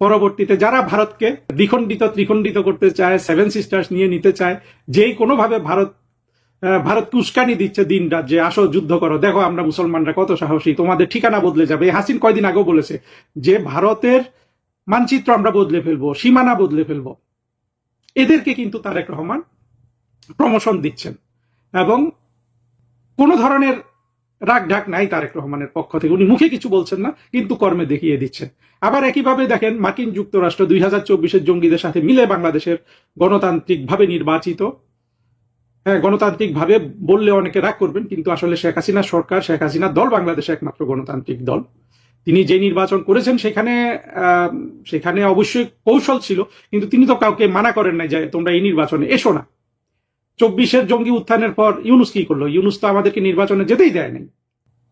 পরবর্তীতে যারা ভারতকে দ্বিখণ্ডিত ত্রিখণ্ডিত করতে চায়, সেভেন সিস্টার্স নিয়ে নিতে চায়, যেই কোনোভাবে ভারতকে উস্কানি দিচ্ছে দিন রাত যে আসো যুদ্ধ করো, দেখো আমরা মুসলমানরা কত সাহসী, তোমাদের ঠিকানা বদলে যাবে। হাসিন কয়দিন আগেও বলেছে যে ভারতের মানচিত্র আমরা বদলে ফেলবো, সীমানা বদলে ফেলবো। এদেরকে কিন্তু তারেক রহমান প্রমোশন দিচ্ছেন এবং কোনো ধরনের রাগ ঢাক নাই তারেক রহমানের পক্ষ থেকে। উনি মুখে কিছু বলছেন না, কিন্তু কর্মে দেখিয়ে দিচ্ছেন। আবার একইভাবে দেখেন মার্কিন যুক্তরাষ্ট্র 2024-এর জঙ্গিদের সাথে মিলে বাংলাদেশের গণতান্ত্রিকভাবে নির্বাচিত, গণতান্ত্রিকভাবে বললে অনেকে রাগ করবেন, কিন্তু আসলে শেখ হাসিনা সরকার, শেখ হাসিনা দল বাংলাদেশে একমাত্র গণতান্ত্রিক দল। তিনি যে নির্বাচন করেছেন সেখানে অবশ্যই কৌশল ছিল, কিন্তু তিনি তো কাউকে মানা করেন নাই যে তোমরা এই নির্বাচনে এসো না। 24-এর জঙ্গি উত্থানের পর ইউনুস কি করলো? ইউনুস তো আমাদেরকে নির্বাচনে যেতেই দেয় নাই।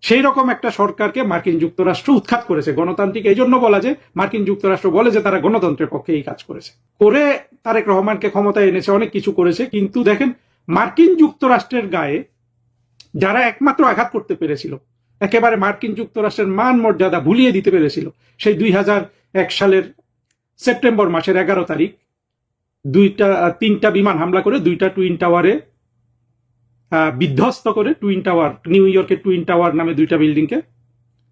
সেই রকম একটা সরকারকে মার্কিন যুক্তরাষ্ট্র উৎখাত করেছে। গণতান্ত্রিক এই জন্য বলা যে মার্কিন যুক্তরাষ্ট্র বলে যে তারা গণতন্ত্রের পক্ষে এই কাজ করেছে, করে তারেক রহমানকে ক্ষমতায় এনেছে, অনেক কিছু করেছে। কিন্তু দেখেন মার্কিন যুক্তরাষ্ট্রের গায়ে যারা একমাত্র আঘাত করতে পেরেছিল, একেবারে মার্কিন যুক্তরাষ্ট্রের মান মর্যাদা ভুলিয়ে দিতে পেরেছিল, সেই 2001 সালের সেপ্টেম্বর মাসের 11 তারিখ 3টা বিমান হামলা করে 2টা টুইন টাওয়ারে বিধ্বস্ত করে, টুইন টাওয়ার, নিউ ইয়র্কের টুইন টাওয়ার নামে 2টা বিল্ডিংকে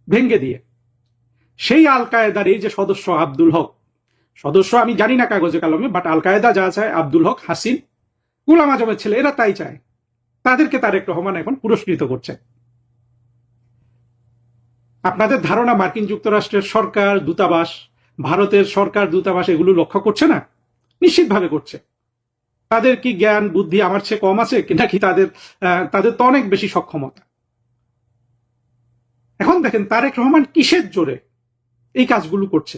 ভেঙে দিয়ে, সেই আল কায়েদার এই যে সদস্য আব্দুল হক, সদস্য আমি জানি না কাগজে কলমে, বাট আল কায়েদা যা চায়, আব্দুল হক, হাসিন, গোলাম আজমের ছেলে, এরা তাই চায়। তাদেরকে তারেক রহমান এখন পুরস্কৃত করছে। আপনাদের ধারণা মার্কিন যুক্তরাষ্ট্রের সরকার, দূতাবাস, ভারতের সরকার, দূতাবাস এগুলো লক্ষ্য করছে না? নিশ্চিতভাবে করছে। তাদের কি জ্ঞান বুদ্ধি আমার চেয়ে কম আছে নাকি তাদের তো অনেক বেশি সক্ষমতা। এখন দেখেন তারেক রহমান কিসের জোরে এই কাজগুলো করছে।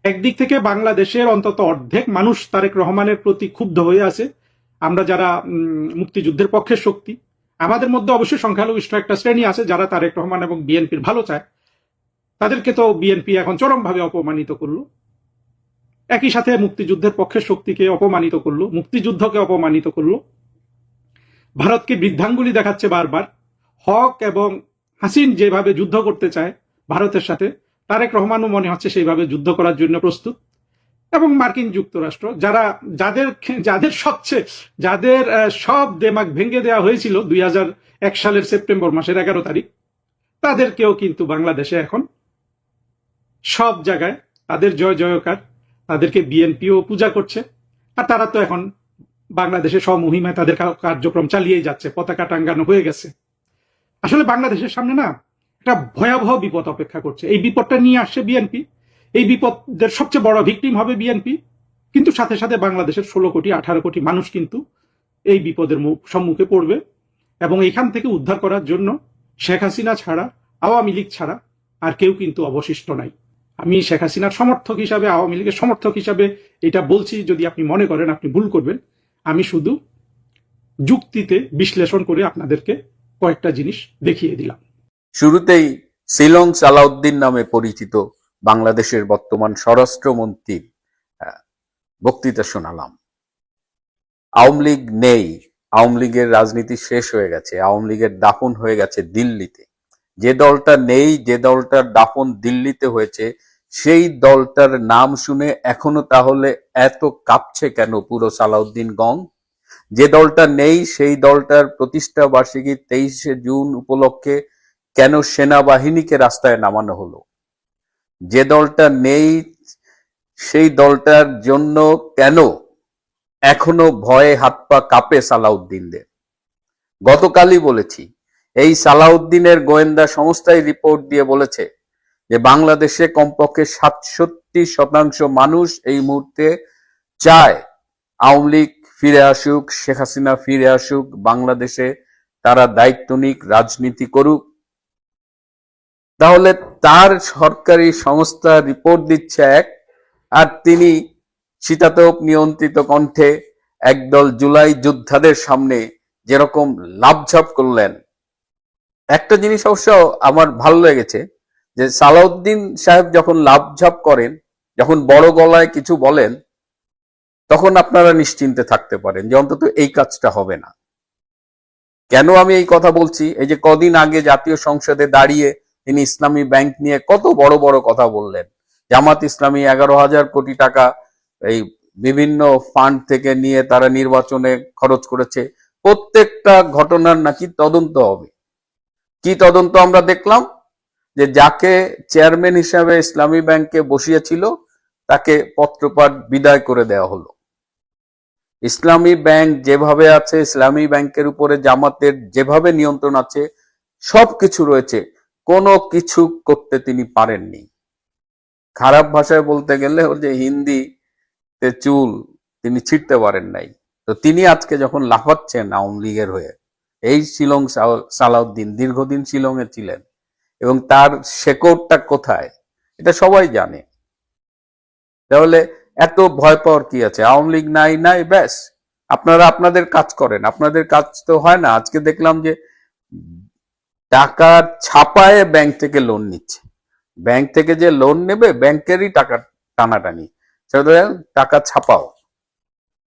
একদিক থেকে বাংলাদেশের অন্তত অর্ধেক মানুষ তারেক রহমানের প্রতি ক্ষুব্ধ হয়ে আছে। আমরা যারা মুক্তিযুদ্ধের পক্ষের শক্তি, আমাদের মধ্যে অবশ্যই সংখ্যালঘিষ্ঠ একটা শ্রেণী আছে যারা তারেক রহমান এবং বিএনপির ভালো চায়। তাদেরকে তো বিএনপি এখন চরমভাবে অপমানিত করলো। একই সাথে মুক্তিযুদ্ধের পক্ষের শক্তিকে অপমানিত করলো, মুক্তিযুদ্ধকে অপমানিত করলো, ভারতকে বৃদ্ধাঙ্গুলি দেখাচ্ছে বারবার। হক এবং হাসিন যেভাবে যুদ্ধ করতে চায় ভারতের সাথে, তারেক রহমানও মনে হচ্ছে সেইভাবে যুদ্ধ করার জন্য প্রস্তুত। এবং মার্কিন যুক্তরাষ্ট্র যাদের সব দেমাগ ভেঙে দেওয়া হয়েছিল 2001 সালের সেপ্টেম্বর মাসের 11 তারিখ, তাদেরকেও কিন্তু বাংলাদেশে এখন সব জায়গায় তাদের জয় জয়কার, তাদেরকে বিএনপিও পূজা করছে। আর তারা তো এখন বাংলাদেশে স্বমহিমায় তাদের কার্যক্রম চালিয়ে যাচ্ছে, পতাকা টাঙ্গানো হয়ে গেছে। আসলে বাংলাদেশের সামনে না একটা ভয়াবহ বিপদ অপেক্ষা করছে। এই বিপদটা নিয়ে আসছে বিএনপি, এই বিপদের সবচেয়ে বড় ভিকটিম হবে বিএনপি, কিন্তু সাথে সাথে বাংলাদেশের 16 কোটি 18 কোটি মানুষ কিন্তু এই বিপদের সম্মুখে পড়বে। এবং এখান থেকে উদ্ধার করার জন্য শেখ হাসিনা ছাড়া, আওয়ামী লীগ ছাড়া আর কেউ কিন্তু অবশিষ্ট নাই। আমি শেখ হাসিনার সমর্থক হিসাবে, আওয়ামী লীগের সমর্থক হিসাবে এটা বলছি, যদি আপনি মনে করেন আপনি ভুল করবেন। আমি শুধু যুক্তিতে বিশ্লেষণ করে আপনাদেরকে কয়েকটা জিনিস দেখিয়ে দিলাম। শুরুতেই শিলং সালাউদ্দিন নামে পরিচিত বাংলাদেশের বর্তমান স্বরাষ্ট্রমন্ত্রীর বক্তৃতা শোনালাম। আওয়ামী লীগ নেই, আওয়ামী লীগের রাজনীতি শেষ হয়ে গেছে, আওয়ামী লীগের দাফন হয়ে গেছে দিল্লিতে। যে দলটা নেই, যে দলটার দাফন দিল্লিতে হয়েছে, সেই দলটার নাম শুনে এখনো তাহলে এত কাঁপছে কেন পুরো সালাউদ্দিন গং? যে দলটা নেই সেই দলটার প্রতিষ্ঠা বার্ষিকী 23শে জুন উপলক্ষে কেন সেনাবাহিনীকে রাস্তায় নামানো হলো? যে দলটা নেই সেই দলটার জন্য কেন এখনো ভয়ে হাত পা কাঁপে সালাউদ্দিনদের? গতকালই বলেছি, এই সালাউদ্দিনের গোয়েন্দা সংস্থাই রিপোর্ট দিয়ে বলেছে যে বাংলাদেশে কমপক্ষে 67% মানুষ এই মুহূর্তে চায় আওয়ামী লীগ ফিরে আসুক, শেখ হাসিনা ফিরে আসুক, বাংলাদেশে তারা দায়িত্ব নিক, রাজনীতি করুক। তাহলে তার সরকারি সংস্থা রিপোর্ট দিচ্ছে এক, আর তিনি শীতাতপ নিয়ন্ত্রিত কণ্ঠে একদল জুলাই যোদ্ধাদের সামনে যেরকম লাফঝাপ করলেন। একটা জিনিস অবশ্য আমার ভালো লেগেছে যে সালাউদ্দিন সাহেব যখন লাফঝাপ করেন, যখন বড় গলায় কিছু বলেন, তখন আপনারা নিশ্চিন্তে থাকতে পারেন যে অন্তত এই কাজটা হবে না। কেন আমি এই কথা বলছি? এই যে কদিন আগে জাতীয় সংসদে দাঁড়িয়ে তিনি ইসলামী ব্যাংক নিয়ে কত বড় বড় কথা বললেন জামাত ইসলামী 11,000 কোটি টাকা এই বিভিন্ন ফান্ড থেকে নিয়ে তারা নির্বাচনে খরচ করেছে। প্রত্যেকটা ঘটনার নাকি তদন্ত হবে। কি তদন্ত আমরা দেখলাম? যে যাকে চেয়ারম্যান হিসাবে ইসলামী ব্যাংকে বসিয়েছিল তাকে পত্রপাঠ বিদায় করে দেওয়া হলো। ইসলামী ব্যাংক যেভাবে আছে, ইসলামী ব্যাংকের উপরে জামাতের যেভাবে নিয়ন্ত্রণ আছে, সবকিছু রয়েছে, কোনো কিছু করতে তিনি পারেননি। খারাপ ভাষায় বলতে গেলে ওর যে হিন্দিতে চুল তিনি ছিঁড়তে পারেন নাই। তো তিনি আজকে যখন লাফাচ্ছেন আওয়ামী লীগের হয়ে, এই শিলং সালাউদ্দিন দীর্ঘদিন শিলংয়ে ছিলেন এবং তার শেকড়টা কোথায় এটা সবাই জানে। তাহলে এত ভয় পাওয়ার কি আছে? আওয়ামী লীগ নাই নাই ব্যাস, আপনারা আপনাদের কাজ করেন। আপনাদের কাজ তো হয় না। আজকে দেখলাম যে টাকা ছাপায় ব্যাংক থেকে লোন নিচ্ছে। ব্যাংক থেকে যে লোন নেবে ব্যাংকেরই টাকা টানাটানি, সেটা টাকা ছাপাও।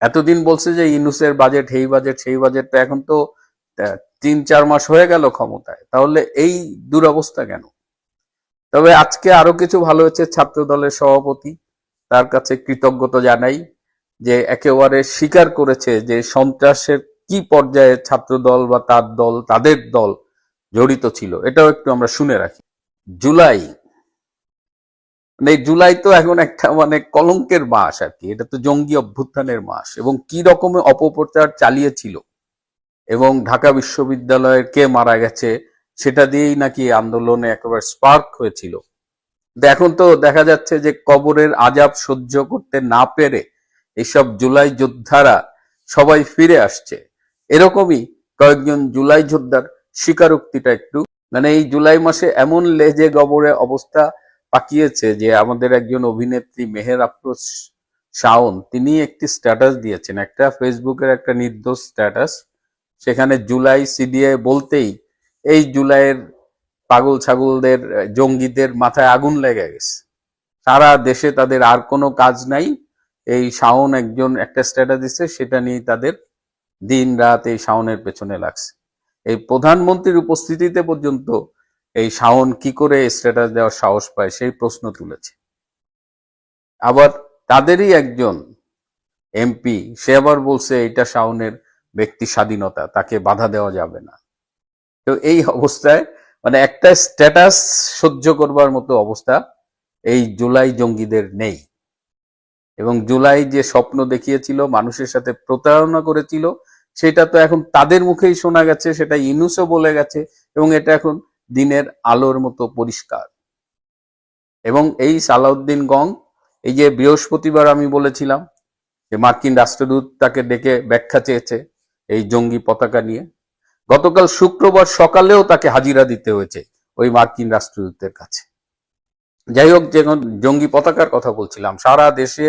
এতদিন বলছে যে ইউনূসের বাজেট, এই বাজেট, সেই বাজেট, তো এখন তো 3-4 মাস হয়ে গেল ক্ষমতায়, তাহলে এই দুরবস্থা কেন? তবে আজকে আরো কিছু ভালো হয়েছে। ছাত্র দলের সভাপতি, তার কাছে কৃতজ্ঞতা জানাই যে একেবারে স্বীকার করেছে যে সন্ত্রাসের কি পর্যায়ে ছাত্র দল বা তার দল, তাদের দল জড়িত ছিল। এটাও একটু আমরা শুনে রাখি। জুলাই, মানে জুলাই তো এখন একটা মানে কলঙ্কের মাস আর কি। এটা তো জঙ্গি অভ্যুত্থানের মাস, এবং কি রকমের অপপ্রচার চালিয়েছিল এবং ঢাকা বিশ্ববিদ্যালয়ের কে মারা গেছে সেটা দিয়েই নাকি আন্দোলনে একেবারে স্পার্ক হয়েছিল। এখন তো দেখা যাচ্ছে যে কবরের আযাব সহ্য করতে না পেরে এইসব জুলাই যোদ্ধারা সবাই ফিরে আসছে। এরকমই কয়েকজন জুলাই যোদ্ধার স্বীকারোক্তিটা একটু, মানে এই জুলাই মাসে এমন লেজে গবরে অবস্থা পাকিয়েছে যে আমাদের একজন অভিনেত্রী মেহের আফরোজ শাওন, তিনি একটি স্ট্যাটাস দিয়েছেন, একটা ফেসবুকের একটা নির্দোষ স্ট্যাটাস। সেখানে জুলাই সিডিআই বলতেই এই জুলাইয়ের পাগল ছাগলদের, জঙ্গিদের মাথায় আগুন লেগে গেছে। সারা দেশে তাদের আর কোনো কাজ নাই। এই শাওন একজন একটা স্ট্যাটাস দিচ্ছে, সেটা নিয়ে তাদের দিন রাত এই শাওনের পেছনে লাগছে। এই প্রধানমন্ত্রীর উপস্থিতিতে পর্যন্ত এই শাওন কি করে স্ট্যাটাস দেওয়ার সাহস পায় সেই প্রশ্ন তুলেছে। আবার তাদেরই একজন এমপি, সে আবার বলছে এটা শাওনের ব্যক্তি স্বাধীনতা, তাকে বাধা দেওয়া যাবে না। তো এই অবস্থায় মানে একটা স্ট্যাটাস সহ্য করবার মতো অবস্থা এই জুলাই জঙ্গিদের নেই। এবং জুলাই যে স্বপ্ন দেখিয়েছিল, মানুষের সাথে প্রতারণা করেছিল, সেটা তো এখন তাদের মুখেই শোনা গেছে, সেটা ইউনূসও বলে গেছে, এবং এটা এখন দিনের আলোর মতো পরিষ্কার। এবং এই সালাউদ্দিন গং, এই যে বৃহস্পতিবার আমি বলেছিলাম যে মার্কিন রাষ্ট্রদূত তাকে ডেকে ব্যাখ্যা চেয়েছে এই জঙ্গি পতাকা নিয়ে, গতকাল শুক্রবার সকালেও তাকে হাজিরা দিতে হয়েছে ওই মার্কিন রাষ্ট্রদূতের কাছে। যাই হোক, যখন জঙ্গি পতাকার কথা বলছিলাম, সারা দেশে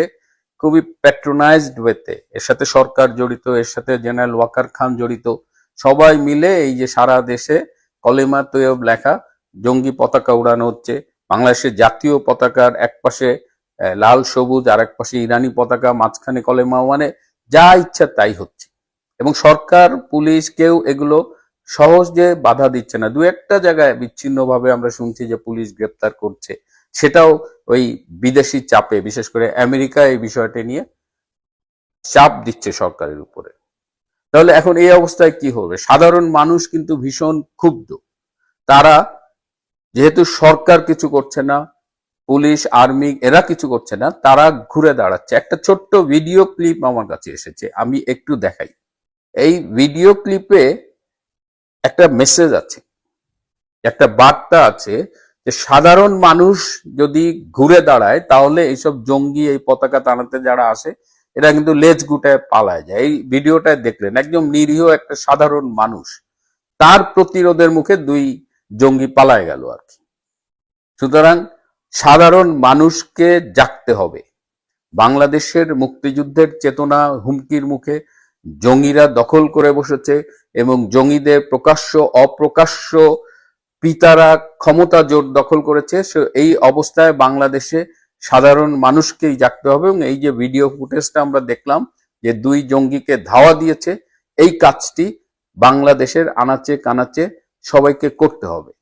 খুবই প্যাট্রোনাইজড ওয়েতে এর সাথে সরকার জড়িত, এর সাথে জেনারেল ওয়াকার খান জড়িত, সবাই মিলে এই যে সারা দেশে কলেমা তৈয়ব লেখা জঙ্গি পতাকা উড়ানো হচ্ছে। বাংলাদেশের জাতীয় পতাকার এক পাশে লাল সবুজ, আর এক পাশে ইরানি পতাকা, মাঝখানে কলেমা, মানে যা ইচ্ছা তাই হচ্ছে। এবং সরকার, পুলিশ, কেউ এগুলো সহজে বাধা দিচ্ছে না। দু একটা জায়গায় বিচ্ছিন্নভাবে আমরা শুনছি যে পুলিশ গ্রেপ্তার করছে, সেটাও ওই বিদেশি চাপে, বিশেষ করে আমেরিকা এই বিষয়টা নিয়ে চাপ দিচ্ছে সরকারের উপরে। তাহলে এখন এই অবস্থায় কি হবে? সাধারণ মানুষ কিন্তু ভীষণ ক্ষুব্ধ। তারা যেহেতু সরকার কিছু করছে না, পুলিশ, আর্মি এরা কিছু করছে না, তারা ঘুরে দাঁড়াচ্ছে। একটা ছোট্ট ভিডিও ক্লিপ আমার কাছে এসেছে, আমি একটু দেখাই। এই ভিডিও ক্লিপে একটা মেসেজ আছে, একটা বার্তা আছে যে সাধারণ মানুষ যদি ঘুরে দাঁড়ায় তাহলে এইসব জঙ্গি, এই পতাকা টানাতে যারা আসে, এরা কিন্তু লেজ গুটায় পালায় যায়। এই ভিডিওটায় দেখলেন একদম নিরীহ একটা সাধারণ মানুষ, তার প্রতিরোধের মুখে 2 জঙ্গি পালায় গেল আর কি। সুতরাং সাধারণ মানুষকে জাগতে হবে। বাংলাদেশের মুক্তিযুদ্ধের চেতনা হুমকির মুখে, জঙ্গিরা দখল করে বসেছে এবং জঙ্গিদের প্রকাশ্য অপ্রকাশ্য পিতারা ক্ষমতা জোর দখল করেছে। এই অবস্থায় বাংলাদেশে সাধারণ মানুষকেই জাগতে হবে। এবং এই যে ভিডিও ফুটেজটা আমরা দেখলাম যে 2 জঙ্গিকে ধাওয়া দিয়েছে, এই কাজটি বাংলাদেশের আনাচে কানাচে সবাইকে করতে হবে।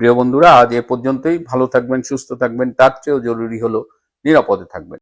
প্রিয় বন্ধুরা, আজ এ পর্যন্তই। ভালো থাকবেন, সুস্থ থাকবেন, তার চেয়েও জরুরি হলো নিরাপদে থাকবেন।